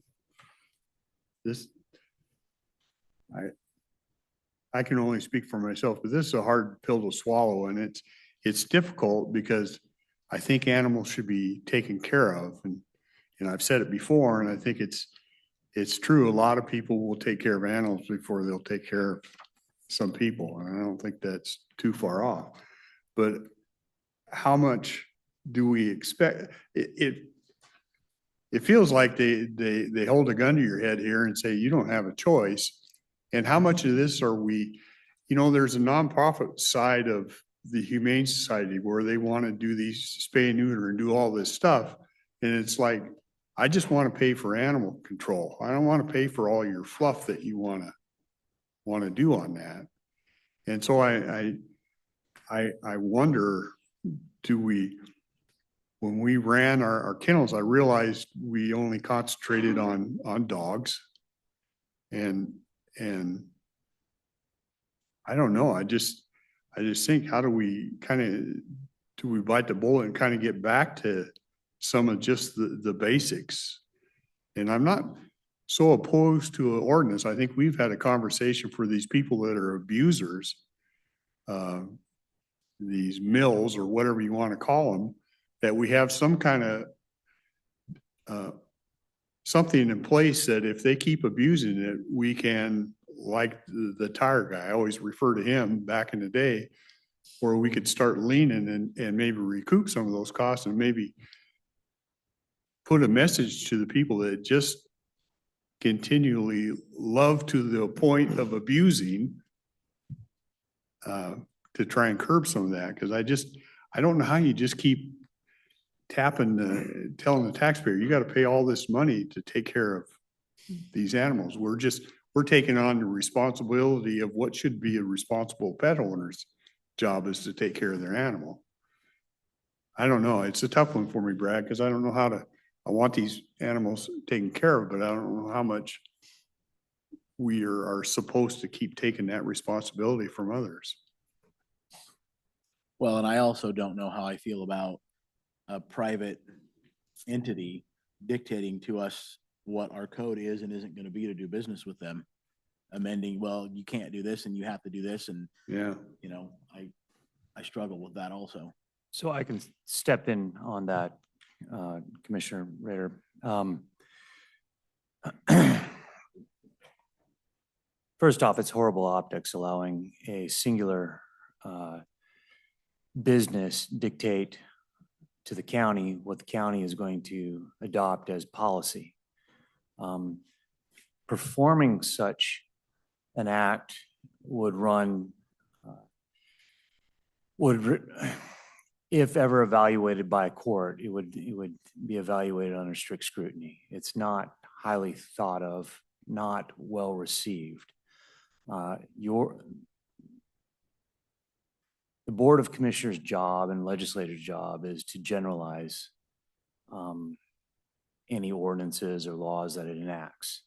I can only speak for myself, but this is a hard pill to swallow, and it's difficult because I think animals should be taken care of. And I've said it before, and I think it's true. A lot of people will take care of animals before they'll take care of some people. And I don't think that's too far off. But how much do we expect? It feels like they hold a gun to your head here and say, you don't have a choice. And how much of this are we, there's a nonprofit side of the Humane Society where they want to do these spay and neuter and do all this stuff. And it's like, I just want to pay for animal control. I don't want to pay for all your fluff that you want to do on that. And so I wonder, when we ran our kennels, I realized we only concentrated on dogs and I don't know. I just think, how do we do we bite the bullet and kind of get back to some of just the basics? And I'm not so opposed to an ordinance. I think we've had a conversation for these people that are abusers, these mills or whatever you want to call them, that we have some kind of something in place that if they keep abusing it, we can, like the tire guy, I always refer to him back in the day, where we could start leaning and maybe recoup some of those costs and maybe put a message to the people that just continually love to the point of abusing, to try and curb some of that. Cause I don't know how you just keep telling the taxpayer, you got to pay all this money to take care of these animals. We're taking on the responsibility of what should be a responsible pet owner's job, is to take care of their animal. I don't know. It's a tough one for me, Brad, because I don't know I want these animals taken care of, but I don't know how much we are supposed to keep taking that responsibility from others. Well, and I also don't know how I feel about a private entity dictating to us what our code is and isn't going to be to do business with them. Amending, well, you can't do this and you have to do this. And, Yeah. you know, I struggle with that also. So I can step in on that, Commissioner Rader. First off, it's horrible optics allowing a singular business dictate to the county what the county is going to adopt as policy. Performing such an act would run, if ever evaluated by a court, it would be evaluated under strict scrutiny. It's not highly thought of, not well received. The Board of Commissioners' job and legislature's job is to generalize any ordinances or laws that it enacts.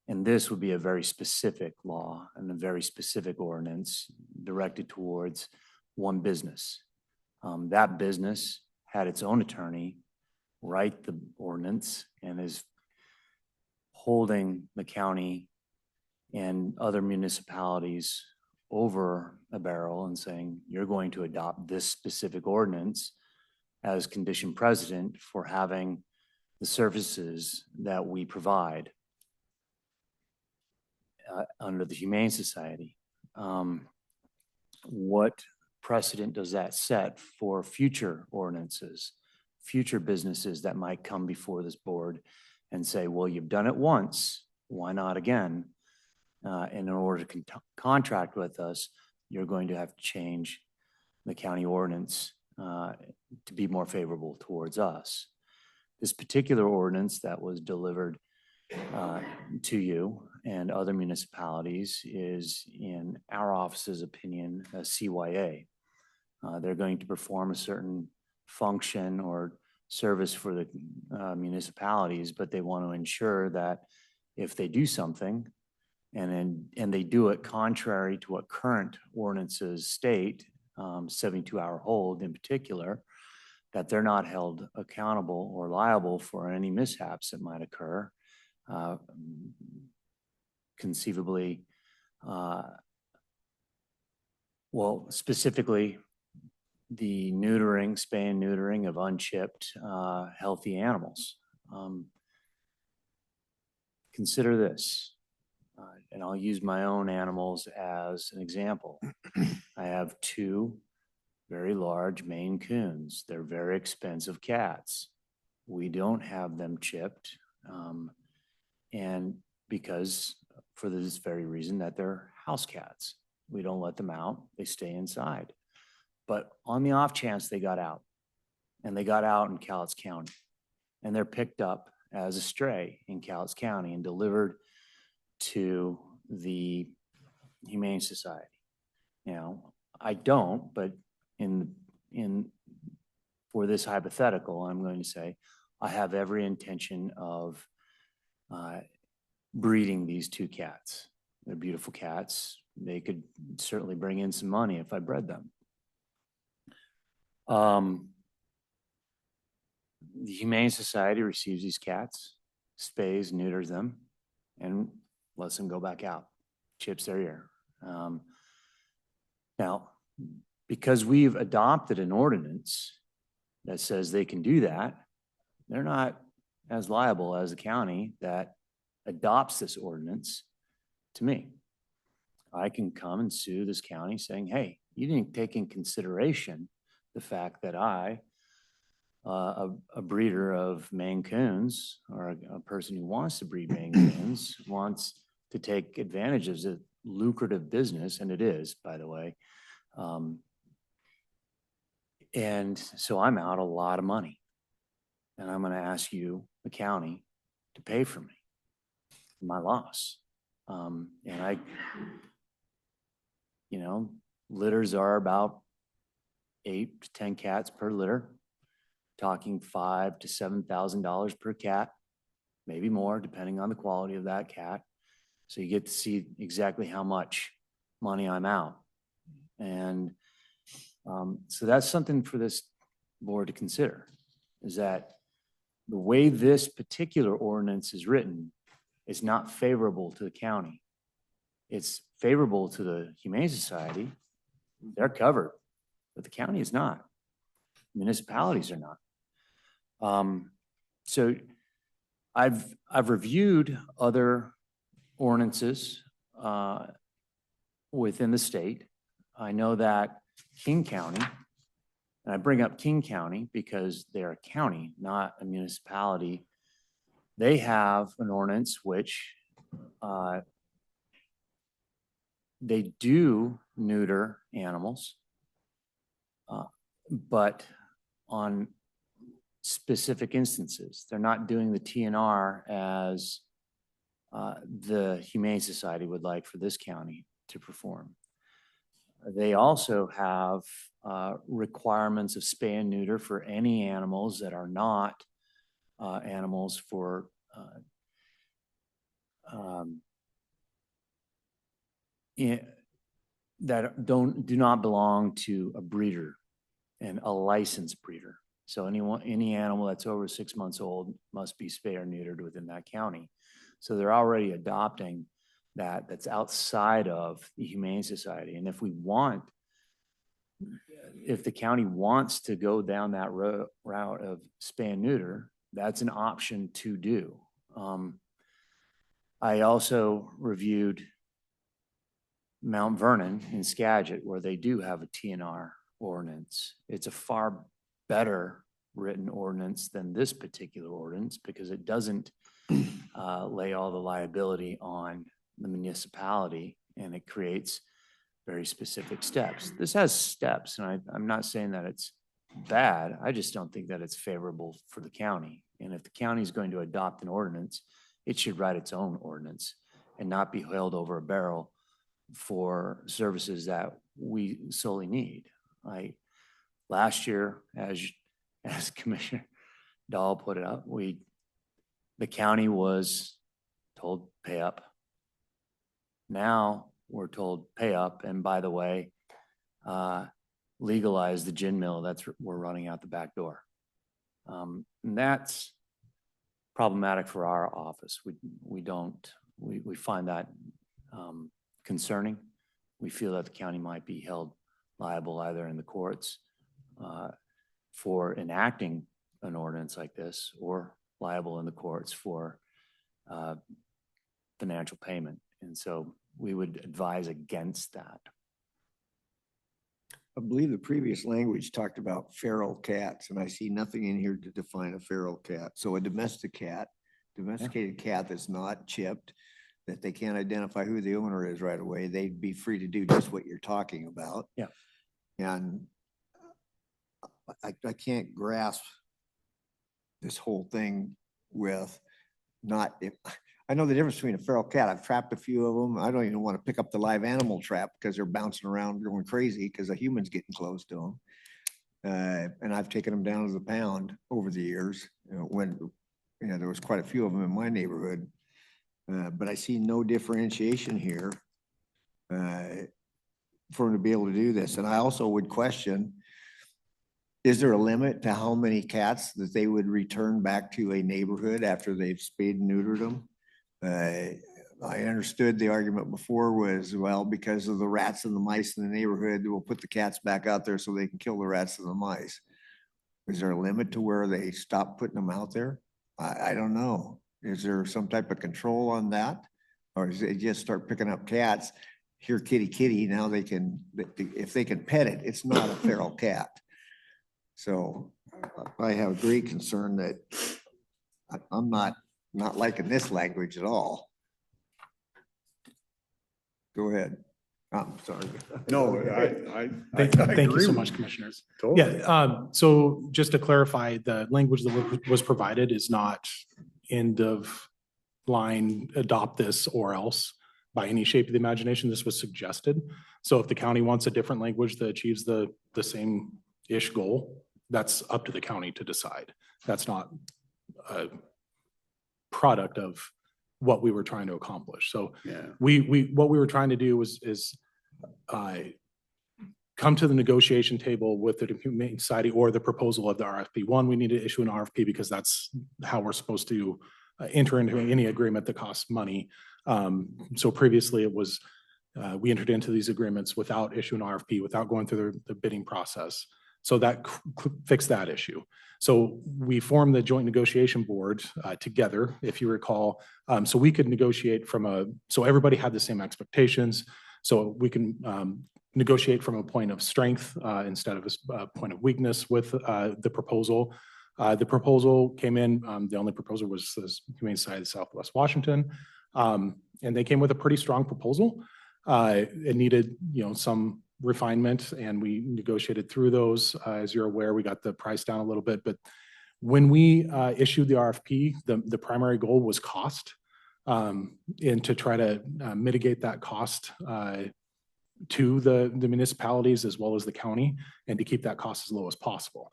And this would be a very specific law and a very specific ordinance directed towards one business. That business had its own attorney write the ordinance and is holding the county and other municipalities over a barrel and saying, you're going to adopt this specific ordinance as condition precedent for having the services that we provide under the Humane Society. What precedent does that set for future ordinances, future businesses that might come before this board and say, well, you've done it once, why not again? And in order to contract with us, you're going to have to change the county ordinance to be more favorable towards us. This particular ordinance that was delivered to you and other municipalities is, in our office's opinion, a CYA. They're going to perform a certain function or service for the municipalities, but they want to ensure that if they do something and they do it contrary to what current ordinances state, 72-hour hold in particular, that they're not held accountable or liable for any mishaps that might occur. Conceivably, well, specifically the neutering, spay and neutering of unchipped, healthy animals. Consider this, and I'll use my own animals as an example. I have two very large Maine Coons. They're very expensive cats. We don't have them chipped, and because for this very reason that they're house cats. We don't let them out, they stay inside. But on the off chance they got out, and they got out in Cowlitz County, and they're picked up as a stray in Cowlitz County and delivered to the Humane Society. Now, I don't, but for this hypothetical, I'm going to say I have every intention of breeding these two cats. They're beautiful cats. they could certainly bring in some money if I bred them. The Humane Society receives these cats, spays, neuters them, and lets them go back out, chips their ear. Now, because we've adopted an ordinance that says they can do that, they're not as liable as the county that adopts this ordinance to me. I can come and sue this county saying, hey, you didn't take in consideration the fact that a breeder of Maine Coons or a person who wants to breed Maine Coons wants to take advantage of the lucrative business, and it is, by the way. And so I'm out a lot of money, and I'm going to ask you, the county, to pay for me, my loss. And litters are about 8 to 10 cats per litter, talking $5,000 to $7,000 per cat, maybe more, depending on the quality of that cat. So you get to see exactly how much money I'm out. And so that's something for this board to consider, is that the way this particular ordinance is written is not favorable to the county. It's favorable to the Humane Society. They're covered, but the county is not. Municipalities are not. So I've reviewed other ordinances within the state. I know that King County, and I bring up King County because they're a county, not a municipality. They have an ordinance which they do neuter animals, but on specific instances. They're not doing the TNR as the Humane Society would like for this county to perform. They also have requirements of spay and neuter for any animals that are not animals for that do not belong to a breeder and a licensed breeder. So any animal that's over 6 months old must be spay or neutered within that county. So they're already adopting that's outside of the Humane Society. And if the county wants to go down that route of spay and neuter, that's an option to do. I also reviewed Mount Vernon in Skagit, where they do have a TNR ordinance. It's a far better written ordinance than this particular ordinance because it doesn't lay all the liability on the municipality, and it creates very specific steps. This has steps, and I'm not saying that it's bad. I just don't think that it's favorable for the county. And if the county is going to adopt an ordinance, it should write its own ordinance and not be held over a barrel for services that we solely need. Last year, as Commissioner Dahl put it up, the county was told pay up. Now we're told pay up, and by the way, legalize the gin mill we're running out the back door. And that's problematic for our office. We find that concerning. We feel that the county might be held liable either in the courts for enacting an ordinance like this, or liable in the courts for financial payment. And so we would advise against that. I believe the previous language talked about feral cats, and I see nothing in here to define a feral cat. So a domesticated cat that's not chipped, that they can't identify who the owner is right away, they'd be free to do just what you're talking about. Yeah. And I can't grasp this whole thing with I know the difference between a feral cat. I've trapped a few of them. I don't even want to pick up the live animal trap because they're bouncing around going crazy because a human's getting close to them. And I've taken them down to the pound over the years, when there was quite a few of them in my neighborhood. But I see no differentiation here for them to be able to do this. And I also would question, is there a limit to how many cats that they would return back to a neighborhood after they've spayed and neutered them? I understood the argument before was, well, because of the rats and the mice in the neighborhood, we'll put the cats back out there so they can kill the rats and the mice. Is there a limit to where they stop putting them out there? I don't know. Is there some type of control on that? Or is it just start picking up cats? Here, kitty, kitty, now they can, if they can pet it, it's not a feral cat. So I have great concern that I'm not liking this language at all. Go ahead. I'm sorry. No, Thank you so agree much, with- commissioners. Totally. Yeah, so just to clarify, the language that was provided is not end of line, adopt this or else by any shape of the imagination. This was suggested. So if the county wants a different language that achieves the same-ish goal, that's up to the county to decide. That's not a product of what we were trying to accomplish. So Yeah. what we were trying to do is come to the negotiation table with the Humane Society or the proposal of the RFP. One, we need to issue an RFP because that's how we're supposed to enter into any agreement that costs money. So previously it was, we entered into these agreements without issuing an RFP, without going through the bidding process. So that fixed that issue. So we formed the joint negotiation board together, if you recall, so we could negotiate so everybody had the same expectations. So we can negotiate from a point of strength instead of a point of weakness with the proposal. The proposal came in, the only proposal was the Humane Society of Southwest Washington. And they came with a pretty strong proposal. It needed, some refinement, and we negotiated through those. As you're aware, we got the price down a little bit, but when we issued the RFP, the primary goal was cost, and to try to mitigate that cost to the municipalities as well as the county, and to keep that cost as low as possible.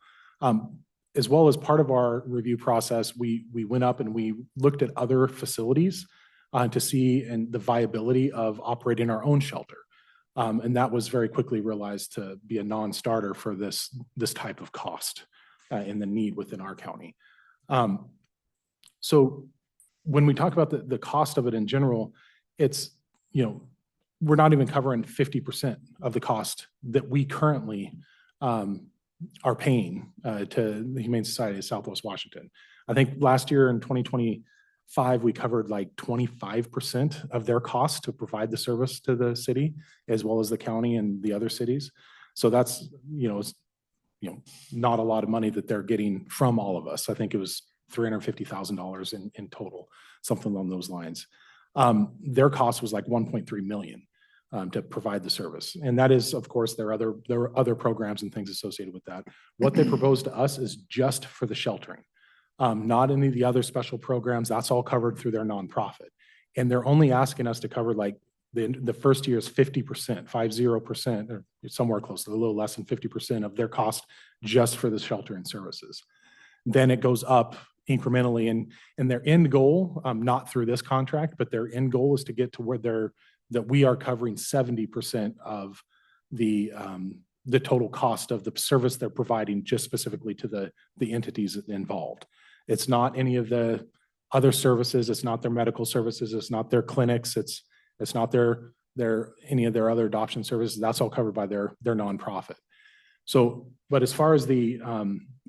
As well as part of our review process, we went up and we looked at other facilities to see the viability of operating our own shelter. And that was very quickly realized to be a non-starter for this type of cost and the need within our county. So when we talk about the cost of it in general, it's, we're not even covering 50% of the cost that we currently are paying to the Humane Society of Southwest Washington. I think last year in 2025, we covered like 25% of their cost to provide the service to the city, as well as the county and the other cities. So that's, not a lot of money that they're getting from all of us. I think it was $350,000 in total, something along those lines. Their cost was like 1.3 million to provide the service. And that is, of course, there are other programs and things associated with that. What they proposed to us is just for the sheltering. Not any of the other special programs. That's all covered through their nonprofit. And they're only asking us to cover like the first year's 50%, 50%, or somewhere close to a little less than 50% of their cost just for the sheltering services. Then it goes up incrementally, and their end goal, not through this contract, but their end goal is to get to where that we are covering 70% of the total cost of the service they're providing, just specifically to the entities involved. It's not any of the other services. It's not their medical services. It's not their clinics. It's not any of their other adoption services. That's all covered by their nonprofit. So, but as far as the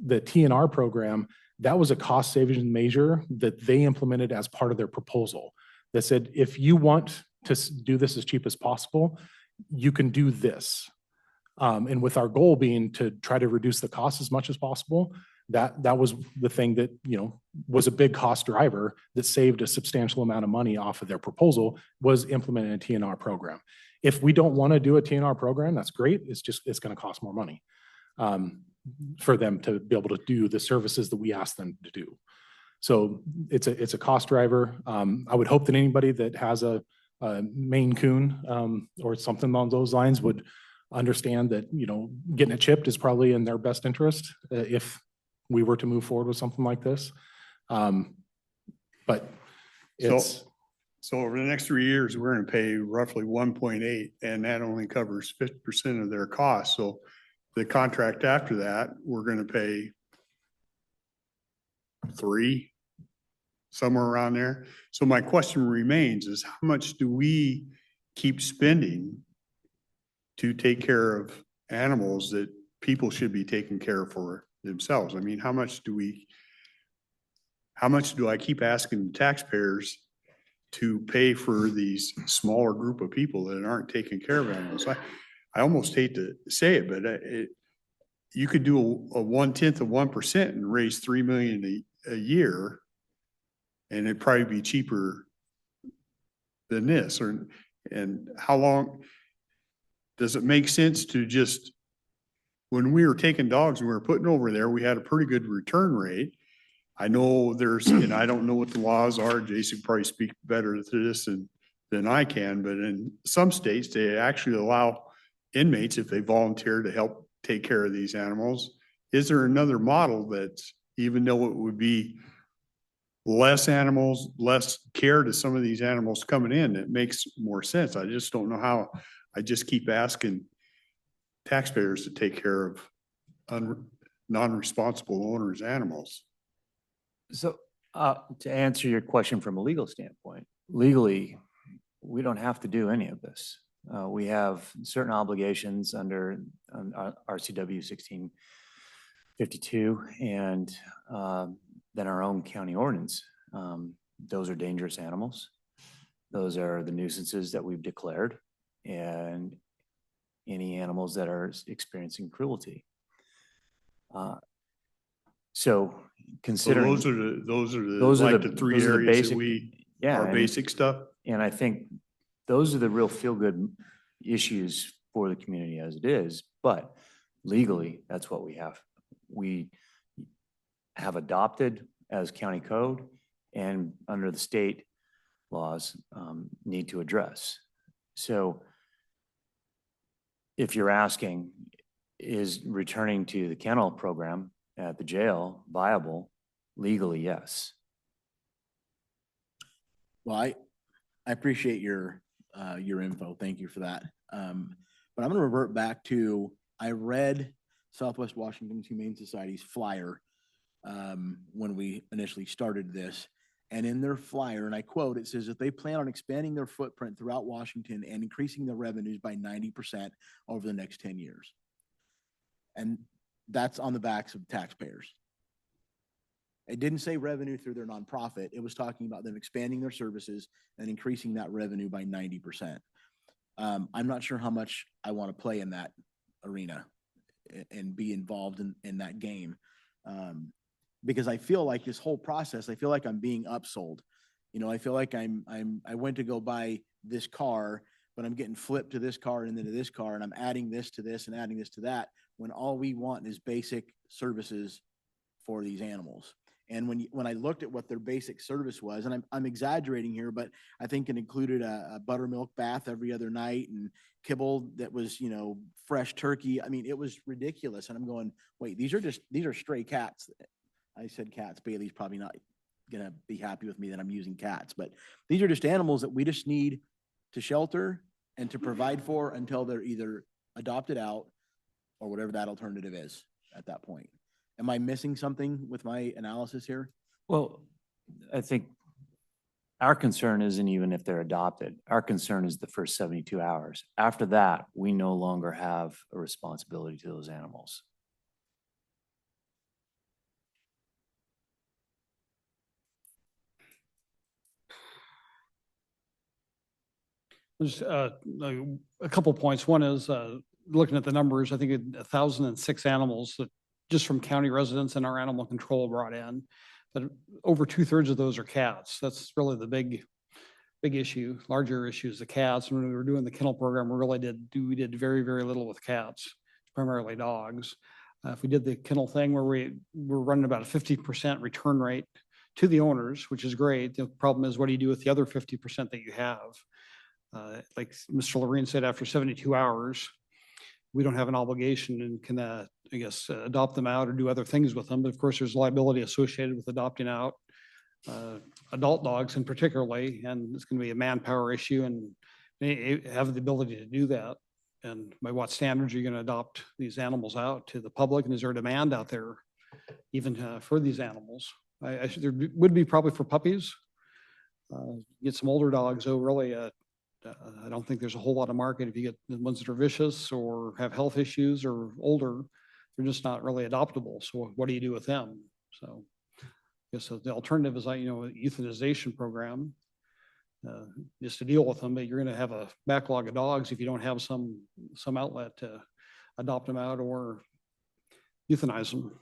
TNR program, that was a cost savings measure that they implemented as part of their proposal. That said, if you want to do this as cheap as possible, you can do this. And with our goal being to try to reduce the cost as much as possible, that was the thing that, was a big cost driver that saved a substantial amount of money off of their proposal, was implementing a TNR program. If we don't want to do a TNR program, that's great. It's going to cost more money for them to be able to do the services that we ask them to do. So it's a cost driver. I would hope that anybody that has a Maine Coon or something along those lines would understand that, getting it chipped is probably in their best interest if we were to move forward with something like this. But it's So over the next 3 years, we're gonna pay roughly 1.8, and that only covers 50% of their costs. So the contract after that, we're gonna pay 3, somewhere around there. So my question remains is how much do we keep spending to take care of animals that people should be taking care of for themselves? I mean, how much do I keep asking taxpayers to pay for these smaller group of people that aren't taking care of animals? I almost hate to say it, but you could do a 1/10 of 1% and raise 3 million a year, and it'd probably be cheaper than this. And how long does it make sense to just, when we were taking dogs and we were putting over there, we had a pretty good return rate. I know there's, and I don't know what the laws are, Jason probably speak better to this than I can, but in some states, they actually allow inmates, if they volunteer, to help take care of these animals. Is there another model that, even though it would be less animals, less care to some of these animals coming in, that makes more sense? I just don't know how. I just keep asking taxpayers to take care of non-responsible owners' animals. So to answer your question from a legal standpoint, legally, we don't have to do any of this. We have certain obligations under RCW 1652 and then our own county ordinance. Those are dangerous animals. Those are the nuisances that we've declared, and any animals that are experiencing cruelty. So considering. So those are like the three those are the areas that basic- we, Yeah, our and- basic stuff. And I think those are the real feel-good issues for the community as it is, but legally, that's what we have. We have adopted as county code and under the state laws need to address. So if you're asking, is returning to the kennel program at the jail viable? Legally, yes. Well, I appreciate your info. Thank you for that. But I'm gonna revert back to, I read Southwest Washington Humane Society's flyer when we initially started this. And in their flyer, and I quote, it says that they plan on expanding their footprint throughout Washington and increasing their revenues by 90% over the next 10 years. And that's on the backs of taxpayers. It didn't say revenue through their nonprofit. It was talking about them expanding their services and increasing that revenue by 90%. I'm not sure how much I want to play in that arena and be involved in that game. Because I feel like this whole process, I feel like I'm being upsold. You know, I feel like I went to go buy this car, but I'm getting flipped to this car and then to this car, and I'm adding this to this and adding this to that, when all we want is basic services for these animals. And when I looked at what their basic service was, and I'm exaggerating here, but I think it included a buttermilk bath every other night and kibble that was, you know, fresh turkey. I mean, it was ridiculous. And I'm going, wait, these are stray cats. I said cats. Bailey's probably not gonna be happy with me that I'm using cats, but these are just animals that we just need to shelter and to provide for until they're either adopted out or whatever that alternative is at that point. Am I missing something with my analysis here? Well, I think our concern isn't even if they're adopted. Our concern is the first 72 hours. After that, we no longer have a responsibility to those animals. There's a couple points. One is looking at the numbers, I think 1,006 animals that just from county residents and our animal control brought in, but over 2/3 of those are cats. That's really the big issue. Larger issue is the cats. When we were doing the kennel program, we did very, very little with cats, primarily dogs. If we did the kennel thing where we're running about a 50% return rate to the owners, which is great. The problem is, what do you do with the other 50% that you have? Like Mr. Lorraine said, after 72 hours, we don't have an obligation and can, I guess, adopt them out or do other things with them. But of course, there's liability associated with adopting out. adult dogs in particularly, and it's going to be a manpower issue and they have the ability to do that. And by what standards are you going to adopt these animals out to the public? And is there a demand out there even for these animals? There would be probably for puppies. Get some older dogs, though, really, I don't think there's a whole lot of market. If you get the ones that are vicious or have health issues or older, they're just not really adoptable. So what do you do with them? So I guess the alternative is, euthanization program, just to deal with them. But you're going to have a backlog of dogs if you don't have some outlet to adopt them out or euthanize them.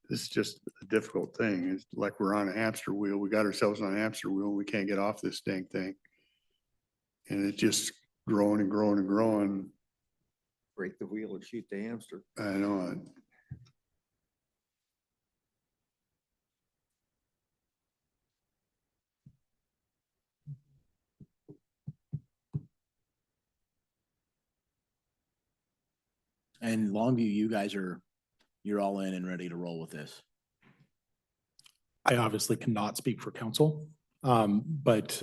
This is just a difficult thing. It's like we're on a hamster wheel. We got ourselves on a hamster wheel. We can't get off this dang thing. And it's just growing and growing and growing. Break the wheel and shoot the hamster. I know it. And Longview, you guys you're all in and ready to roll with this. I obviously cannot speak for council, but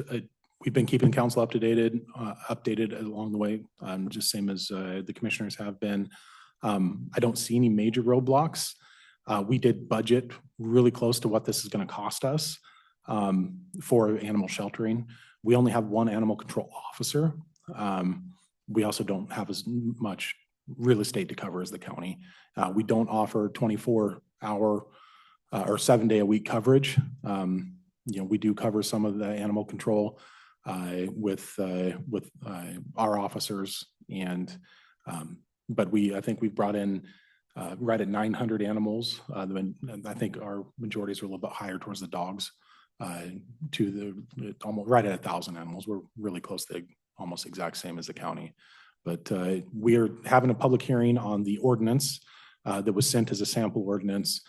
we've been keeping council updated along the way, just same as the commissioners have been. I don't see any major roadblocks. We did budget really close to what this is going to cost us for animal sheltering. We only have one animal control officer. We also don't have as much real estate to cover as the county. We don't offer 24-hour or 7-day-a-week coverage. We do cover some of the animal control with our officers, and but I think we've brought in right at 900 animals. I think our majorities are a little bit higher towards the dogs, to the almost right at 1,000 animals. We're really close to almost exact same as the county. But we're having a public hearing on the ordinance that was sent as a sample ordinance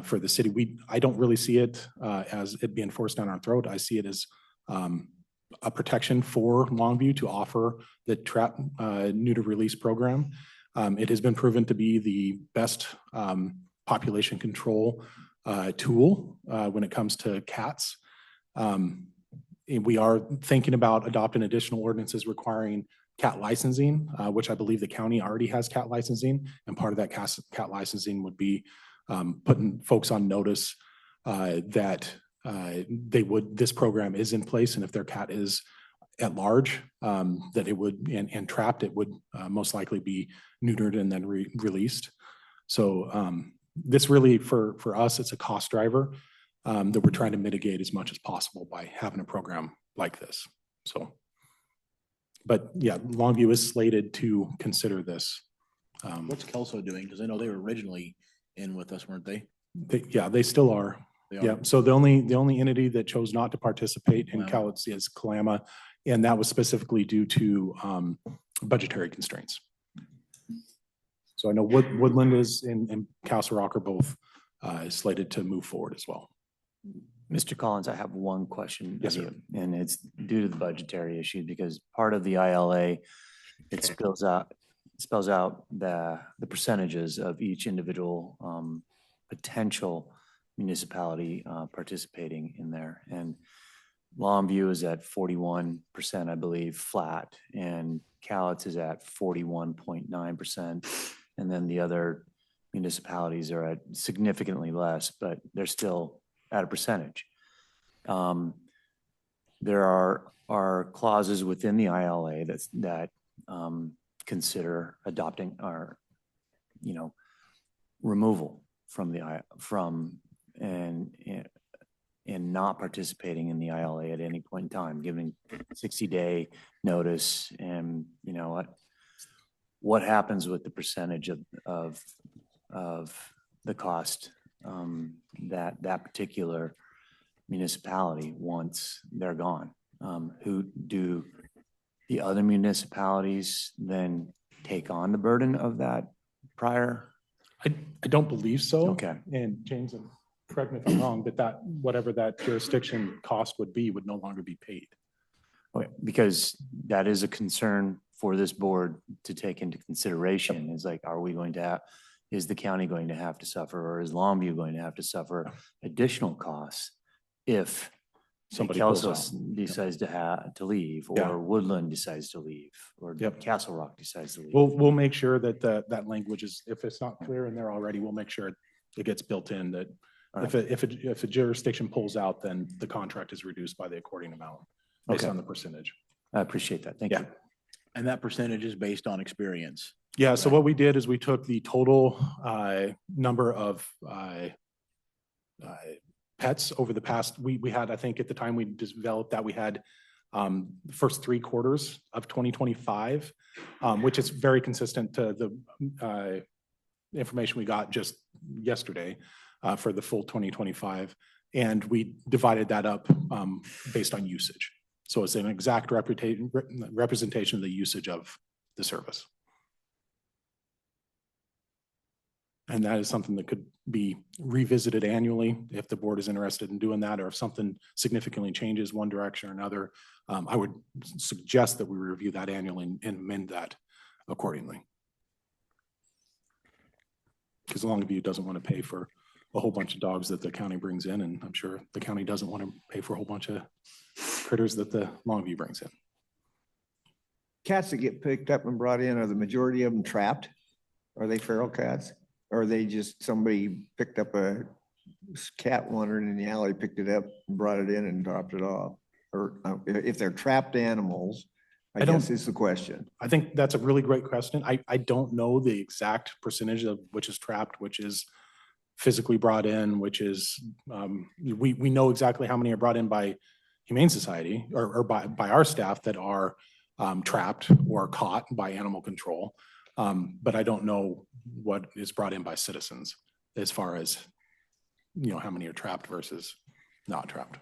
for the city. I don't really see it as it being forced down our throat. I see it as a protection for Longview to offer the trap neuter release program. It has been proven to be the best population control tool when it comes to cats. We are thinking about adopting additional ordinances requiring cat licensing, which I believe the county already has cat licensing, and part of that cat licensing would be putting folks on notice that this program is in place, and if their cat is at large, that it would, and trapped, it would most likely be neutered and then released. So this really, for us, it's a cost driver that we're trying to mitigate as much as possible by having a program like this. So, but yeah, Longview is slated to consider this. What's Kelso doing? Because I know they were originally in with us, weren't they? They still are. Yeah. So the only entity that chose not to participate in Kalama is Kalama, and that was specifically due to budgetary constraints. So I know Woodland is and Castle Rock are both slated to move forward as well. Mr. Collins, I have one question. Yes, of sir. you, and it's due to the budgetary issue, because part of the ILA, it spells out the percentages of each individual potential municipality participating in there. And Longview is at 41%, I believe, flat, and Cowlitz is at 41.9%. And then the other municipalities are at significantly less, but they're still at a percentage. There are clauses within the ILA that consider adopting or, removal from and not participating in the ILA at any point in time, giving 60-day notice. And what happens with the percentage of the cost that particular municipality once they're gone? Who do the other municipalities then take on the burden of that prior? I don't believe so. Okay. And James, correct me if I'm wrong, but that, whatever that jurisdiction cost would be, would no longer be paid. Okay, because that is a concern for this board to take into consideration, is like, are we going to have, is the county going to have to suffer, or is Longview going to have to suffer additional costs if Somebody pulls Kelsos out. decides to leave, Yeah. or Woodland decides to leave, or Yep. Castle Rock decides to leave? We'll make sure that that language is, if it's not clear in there already, we'll make sure it gets built in that All if a jurisdiction pulls out, then the contract is reduced by the according amount based Okay. on the percentage. I appreciate that. Thank Yeah. you. And that percentage is based on experience. Yeah, so Right. what we did is we took the total number of pets over the past, we had, I think at the time we developed that, we had the first 3 quarters of 2025, which is very consistent to the information we got just yesterday for the full 2025. And we divided that up based on usage. So it's an exact representation of the usage of the service. And that is something that could be revisited annually if the board is interested in doing that, or if something significantly changes one direction or another. I would suggest that we review that annually and amend that accordingly. Because Longview doesn't want to pay for a whole bunch of dogs that the county brings in, and I'm sure the county doesn't want to pay for a whole bunch of critters that the Longview brings in. Cats that get picked up and brought in, are the majority of them trapped? Are they feral cats? Or are they just, somebody picked up a cat wandering in the alley, picked it up, and brought it in and dropped it off? Or if they're trapped animals, I I don't- guess is the question. I think that's a really great question. I don't know the exact percentage of which is trapped, which is physically brought in, which is, we know exactly how many are brought in by Humane Society or by our staff that are trapped or caught by animal control. But I don't know what is brought in by citizens as far as, how many are trapped versus not trapped.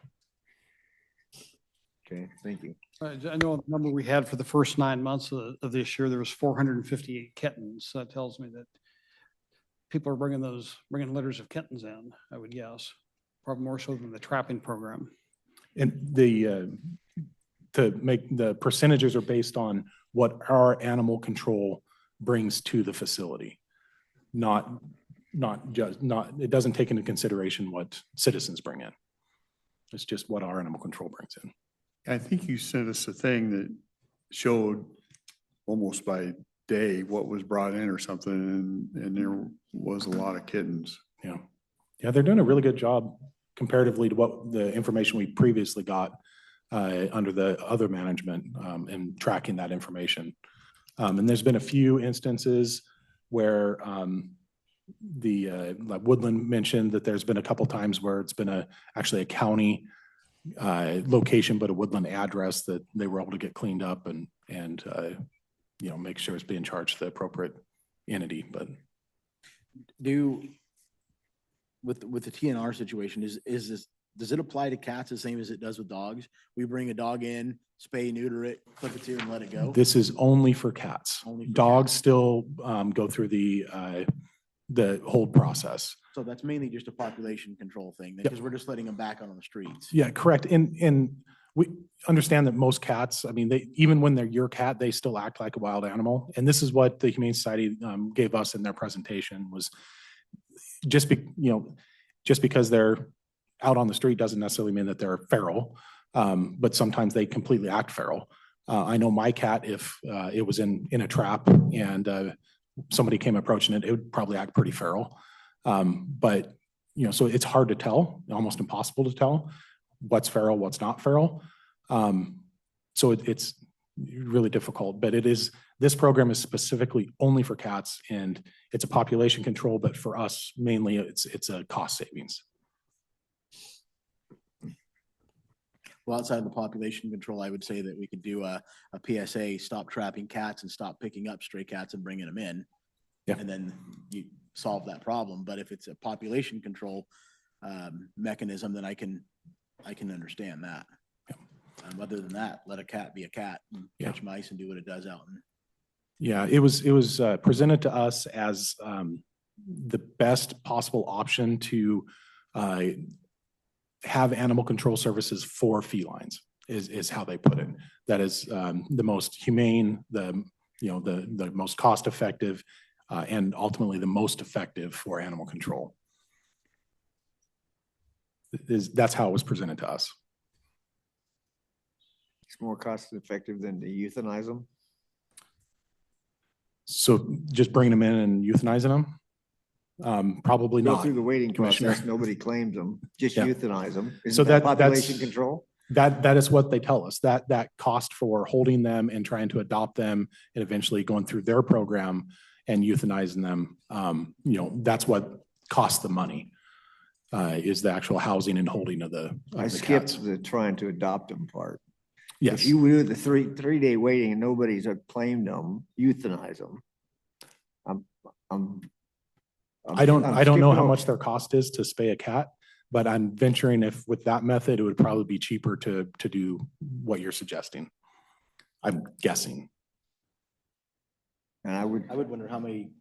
Okay, thank you. I know the number we had for the first 9 months of this year, there was 458 kittens. That tells me that people are bringing litters of kittens in, I would guess, probably more so than the trapping program. And to make the percentages are based on what our animal control brings to the facility. It doesn't take into consideration what citizens bring in. It's just what our animal control brings in. I think you sent us a thing that showed almost by day what was brought in or something, and there was a lot of kittens. Yeah. Yeah, they're doing a really good job comparatively to what the information we previously got under the other management and tracking that information. And there's been a few instances where like Woodland mentioned that there's been a couple times where it's been actually a county location, but a Woodland address that they were able to get cleaned up and make sure it's being charged to the appropriate entity. But With the TNR situation, does it apply to cats the same as it does with dogs? We bring a dog in, spay, neuter it, clip its ear and let it go? this is only for cats. Only for Dogs cats. still go through the hold process. So that's mainly just a population control thing, because we're just letting them back out on the streets. Yeah, correct. And we understand that most cats, I mean, even when they're your cat, they still act like a wild animal. And this is what the Humane Society gave us in their presentation was just because they're out on the street doesn't necessarily mean that they're feral, but sometimes they completely act feral. I know my cat, if it was in a trap and somebody came approaching it, it would probably act pretty feral. But so it's hard to tell, almost impossible to tell what's feral, what's not feral. So it's really difficult, but this program is specifically only for cats and it's a population control, but for us, mainly it's a cost savings. Well, outside of the population control, I would say that we could do a PSA, stop trapping cats and stop picking up stray cats and bringing them in. Yeah. And then you solve that problem. But if it's a population control mechanism, then I can understand that. Other than that, let a cat be a cat and Yeah. catch mice and do what it does out. Yeah, it was presented to us as the best possible option to have animal control services for felines is how they put it. That is the most humane, the most cost effective, and ultimately the most effective for animal control. That's how it was presented to us. It's more cost effective than to euthanize them. So just bringing them in and euthanizing them? Probably Go not. through the waiting Commissioner. process, nobody claims them, just Yeah. euthanize them. So Isn't that that's- population control? That is what they tell us, that cost for holding them and trying to adopt them and eventually going through their program and euthanizing them, that's what costs the money, is the actual housing and holding of the I cats. skipped the trying to adopt them part. Yes, If you do the three-day waiting and nobody's claimed them, euthanize them. I don't know how skipping much their cost is to spay a cat, but I'm venturing if with that method, it would probably be cheaper to do what you're suggesting. I'm guessing. And I would, I would wonder how many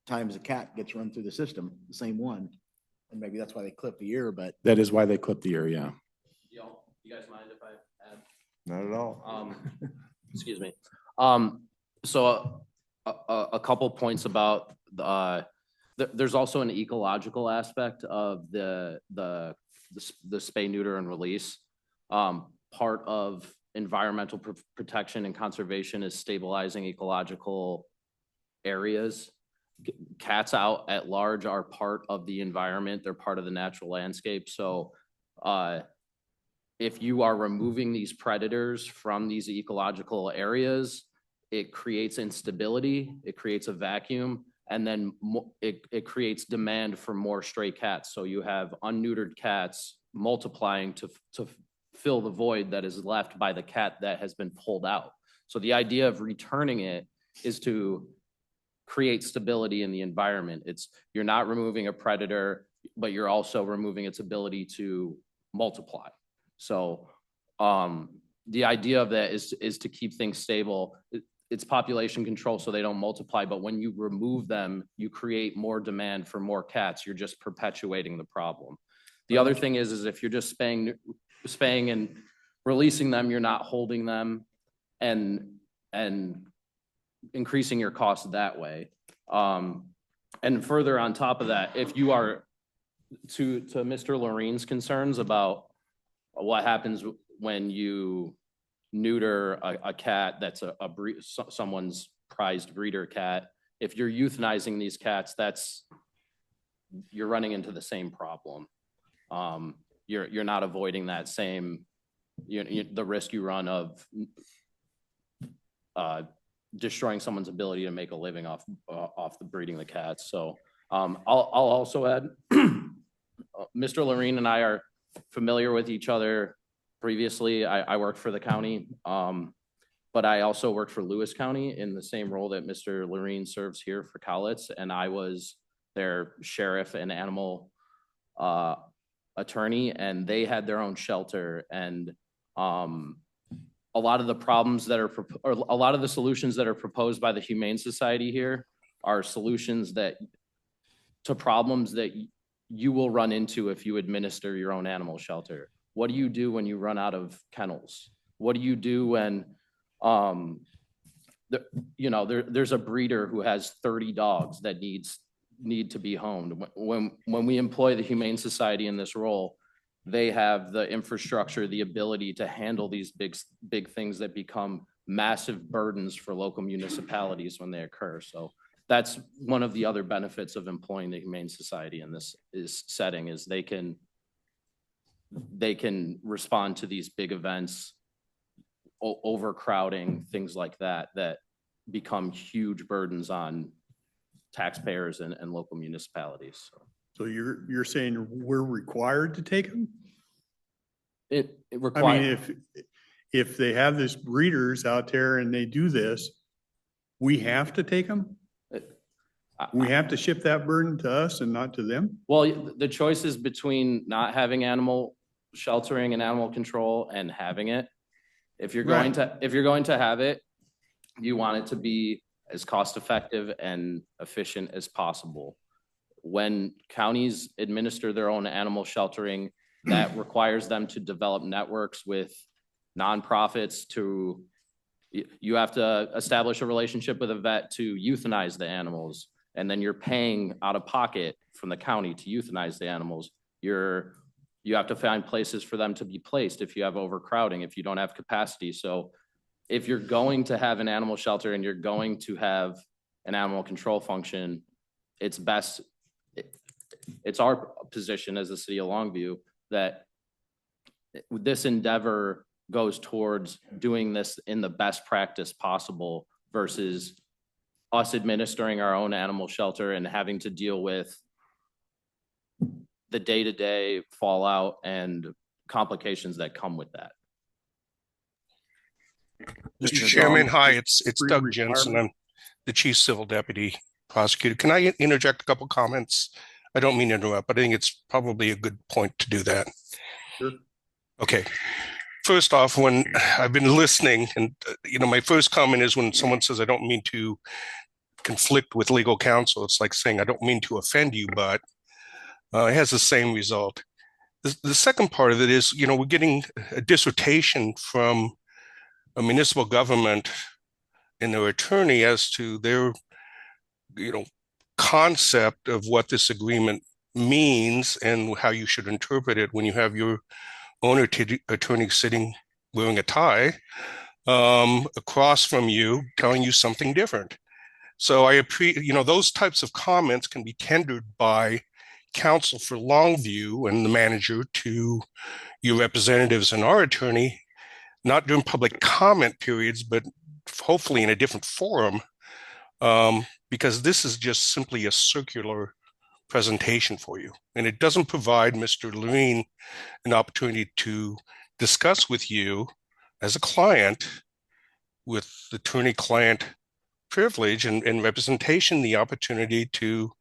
times a cat gets run through the system, the same one. And maybe that's why they clip the ear, but That is why they clip the ear, yeah. You guys mind if I add? not at all. Excuse me. So a couple points about there's also an ecological aspect of the spay, neuter, and release. Part of environmental protection and conservation is stabilizing ecological areas. Cats out at large are part of the environment. They're part of the natural landscape. So if you are removing these predators from these ecological areas, it creates instability, it creates a vacuum, and then it creates demand for more stray cats. So you have unneutered cats multiplying to fill the void that is left by the cat that has been pulled out. So the idea of returning it is to create stability in the environment. You're not removing a predator, but you're also removing its ability to multiply. So the idea of that is to keep things stable. It's population control so they don't multiply, but when you remove them, you create more demand for more cats. You're just perpetuating the problem. The other thing is if you're just spaying and releasing them, you're not holding them and increasing your costs that way. And further on top of that, if you are to Mr. Lorene's concerns about what happens when you neuter a cat that's someone's prized breeder cat, if you're euthanizing these cats, you're running into the same problem. You're not avoiding that same the risk you run of destroying someone's ability to make a living off the breeding the cats. So I'll also add, Mr. Lorene and I are familiar with each other. Previously, I worked for the county, but I also worked for Lewis County in the same role that Mr. Lorene serves here for Cowlitz, and I was their sheriff and animal attorney, and they had their own shelter. And a lot of the problems that are, or a lot of the solutions that are proposed by the Humane Society here are solutions to problems that you will run into if you administer your own animal shelter. What do you do when you run out of kennels? What do you do when, there's a breeder who has 30 dogs that need to be homed? When we employ the Humane Society in this role, they have the infrastructure, the ability to handle these big things that become massive burdens for local municipalities when they occur. So that's one of the other benefits of employing the Humane Society in this setting is they can respond to these big events, overcrowding, things like that become huge burdens on taxpayers and local municipalities. So you're saying we're required to take them? It I mean, requires, if they have this breeders out there and they do this, we have to take them? We have to ship that burden to us and not to them? well, the choice is between not having animal sheltering and animal control and having it. If you're going to have it, you want it to be as cost effective and efficient as possible. when counties administer their own animal sheltering, that requires them to develop networks with nonprofits to, you have to establish a relationship with a vet to euthanize the animals. And then you're paying out of pocket from the county to euthanize the animals. You have to find places for them to be placed if you have overcrowding, if you don't have capacity. So if you're going to have an animal shelter and you're going to have an animal control function, it's best, it's our position as the city of Longview that this endeavor goes towards doing this in the best practice possible versus us administering our own animal shelter and having to deal with the day-to-day fallout and complications that come with that. Mr. Chairman, hi, it's Free Doug Jensen. retirement. I'm the Chief Civil Deputy Prosecutor. Can I interject a couple comments? I don't mean to interrupt, but I think it's probably a good point to do that. Sure. Okay. First off, when I've been listening, and my first comment is when someone says, I don't mean to conflict with legal counsel, it's like saying, I don't mean to offend you, but it has the same result. The second part of it is, we're getting a dissertation from a municipal government and their attorney as to their, concept of what this agreement means and how you should interpret it when you have your own attorney sitting wearing a tie across from you telling you something different. So I appreciate, those types of comments can be tendered by counsel for Longview and the manager to your representatives and our attorney, not during public comment periods, but hopefully in a different forum, because this is just simply a circular presentation for you. And it doesn't provide Mr. Levine an opportunity to discuss with you as a client with attorney-client privilege and representation, the opportunity to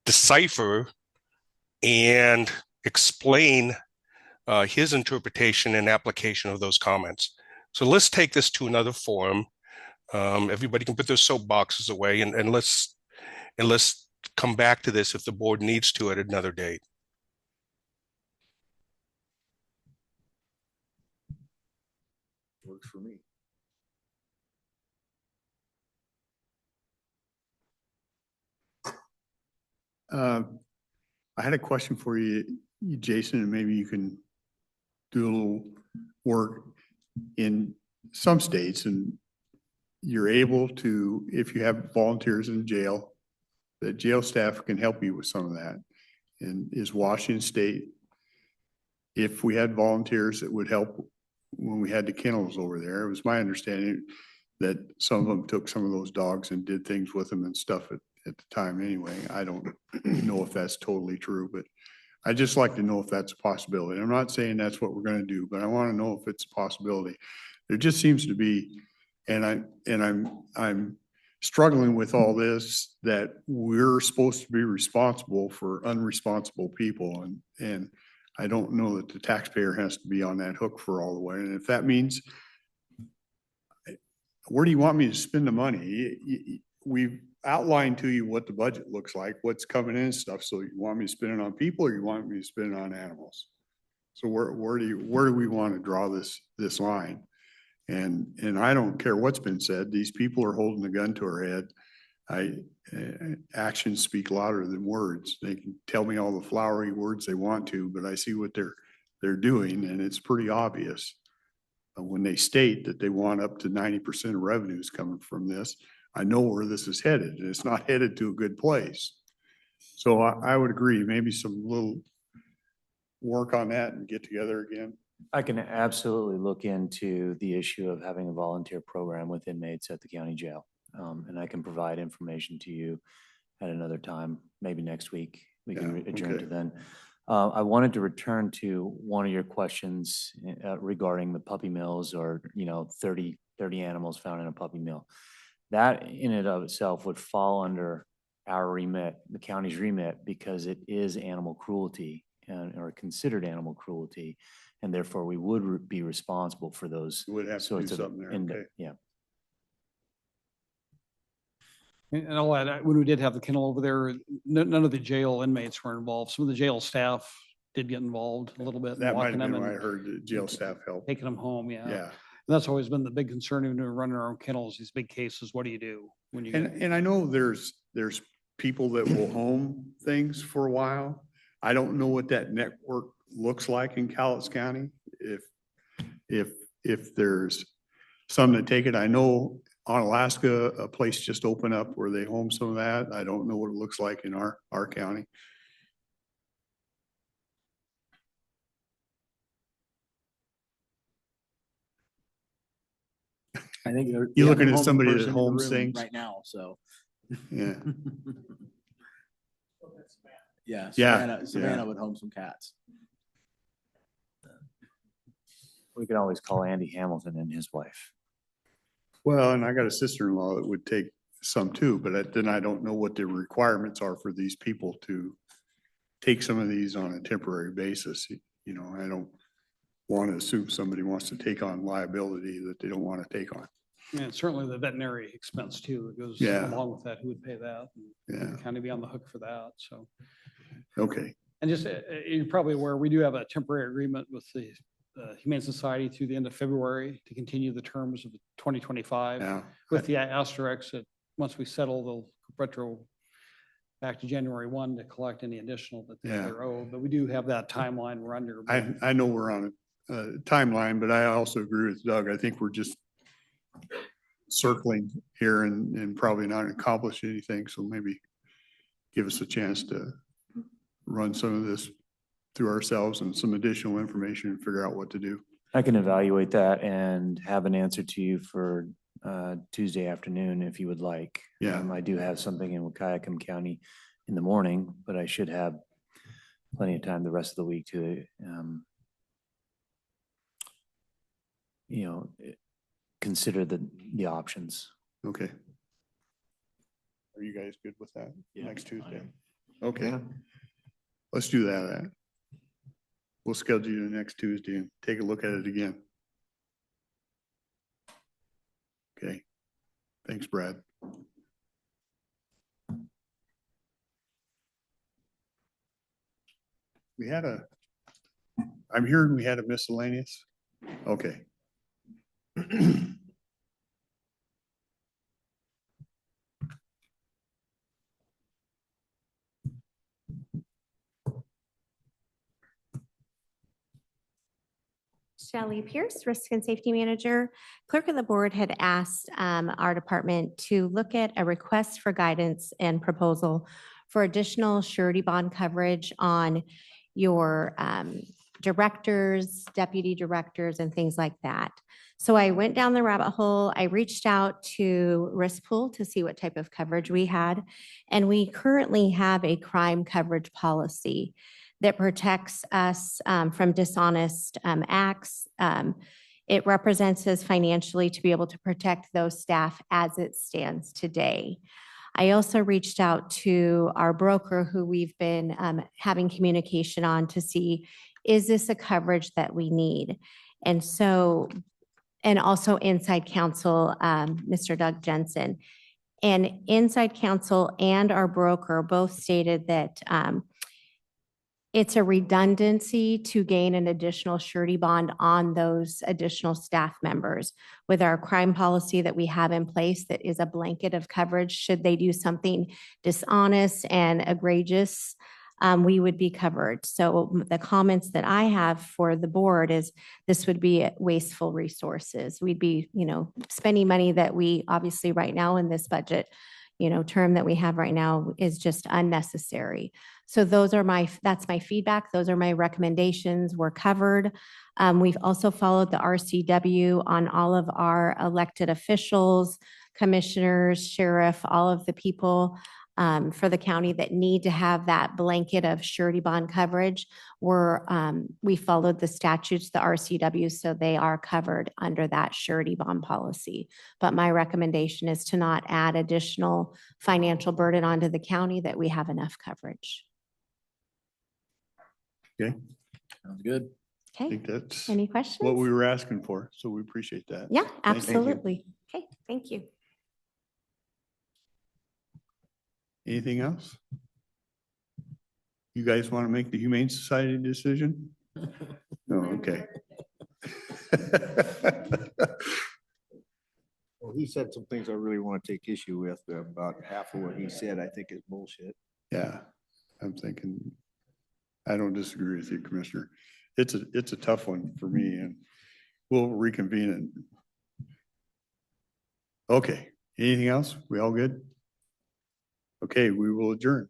decipher and explain his interpretation and application of those comments. So let's take this to another forum. Everybody can put their soapboxes away and let's come back to this if the board needs to at another date. Works for me. I had a question for you, Jason, and maybe you can do a little work in some states, and you're able to, if you have volunteers in jail, the jail staff can help you with some of that. And is Washington State, if we had volunteers that would help when we had the kennels over there, it was my understanding that some of them took some of those dogs and did things with them and stuff at the time anyway. I don't know if that's totally true, but I'd just like to know if that's a possibility. I'm not saying that's what we're going to do, but I want to know if it's a possibility. There just seems to be, and I'm struggling with all this, that we're supposed to be responsible for unresponsible people. And I don't know that the taxpayer has to be on that hook for all the way. And if that means, where do you want me to spend the money? We've outlined to you what the budget looks like, what's coming in and stuff. So you want me to spend it on people or you want me to spend it on animals? So where do we want to draw this line? And I don't care what's been said. These people are holding the gun to our head. Actions speak louder than words. They can tell me all the flowery words they want to, but I see what they're doing, and it's pretty obvious. When they state that they want up to 90% of revenues coming from this, I know where this is headed, and it's not headed to a good place. So I would agree, maybe some little work on that and get together again. I can absolutely look into the issue of having a volunteer program with inmates at the county jail. And I can provide information to you at another time, maybe next week. We can adjourn to then. I wanted to return to one of your questions regarding the puppy mills or, 30 animals found in a puppy mill. That in and of itself would fall under our remit, the county's remit, because it is animal cruelty or considered animal cruelty. And therefore we would be responsible for those You would have to do sorts of, something there, okay. yeah. And I'll add, when we did have the kennel over there, none of the jail inmates were involved. Some of the jail staff did get involved a little bit. in That might walking have been them why I and heard the jail staff help. taking them home, yeah. Yeah. And that's always been the big concern when we're running our own kennels, these big cases. What do you do when you get? And I know there's people that will home things for a while. I don't know what that network looks like in Cowlitz County. If there's some that take it, I know on Alaska, a place just opened up where they home some of that. I don't know what it looks like in our county. I think You're we have looking a at homing somebody that person in the homes room things? right now, so. Yeah. Yeah, Yeah, Savannah yeah. would home some cats. We can always call Andy Hamilton and his wife. Well, and I got a sister-in-law that would take some too, but then I don't know what the requirements are for these people to take some of these on a temporary basis. You know, I don't want to assume somebody wants to take on liability that they don't want to take on. And certainly the veterinary expense too, that goes Yeah. along with that. Who would pay that? Yeah. Kind of be on the hook for that, so. Okay. And just, you're probably aware, we do have a temporary agreement with the Humane Society through the end of February to continue the terms of the 2025. Yeah. With the asterisk that once we settle, they'll retro back to January 1 to collect any additional that Yeah. they're owed. But we do have that timeline we're under. I know we're on a timeline, but I also agree with Doug. I think we're just circling here and probably not accomplishing anything. So maybe give us a chance to run some of this through ourselves and some additional information and figure out what to do. I can evaluate that and have an answer to you for Tuesday afternoon if you would like. Yeah. I do have something in Wahkiakum County in the morning, but I should have plenty of time the rest of the week to, consider the options. Okay. Are you guys good with that? Yeah, Next I Tuesday? am. Okay, Yeah. let's do that. We'll schedule you next Tuesday and take a look at it again. Okay. Thanks, Brad. I'm hearing we had a miscellaneous. Okay. Shelley Pierce, Risk and Safety Manager. Clerk of the Board had asked our department to look at a request for guidance and proposal for additional surety bond coverage on your directors, deputy directors, and things like that. So I went down the rabbit hole. I reached out to Risk Pool to see what type of coverage we had. And we currently have a crime coverage policy that protects us from dishonest acts. It represents us financially to be able to protect those staff as it stands today. I also reached out to our broker who we've been having communication on to see, is this a coverage that we need? And so, and also Inside Counsel, Mr. Doug Jensen. And Inside Counsel and our broker both stated that it's a redundancy to gain an additional surety bond on those additional staff members. With our crime policy that we have in place that is a blanket of coverage, should they do something dishonest and egregious, we would be covered. So the comments that I have for the board is this would be wasteful resources. We'd be, spending money that we obviously right now in this budget, term that we have right now is just unnecessary. So that's my feedback. Those are my recommendations. We're covered. We've also followed the RCW on all of our elected officials, commissioners, sheriff, all of the people for the county that need to have that blanket of surety bond coverage. We followed the statutes, the RCW, so they are covered under that surety bond policy. But my recommendation is to not add additional financial burden onto the county, that we have enough coverage. Okay, Sounds good. I Okay, think that's any questions? what we were asking for, so we appreciate that. Yeah, Thank you. absolutely. Okay, thank you. Anything else? You guys want to make the Humane Society decision? No, okay. Well, he said some things I really want to take issue with. About half of what he said, I think is bullshit. Yeah, I'm thinking, I don't disagree with you, Commissioner. It's a tough one for me, and we'll reconvene it. Okay, anything else? We all good? Okay, we will adjourn.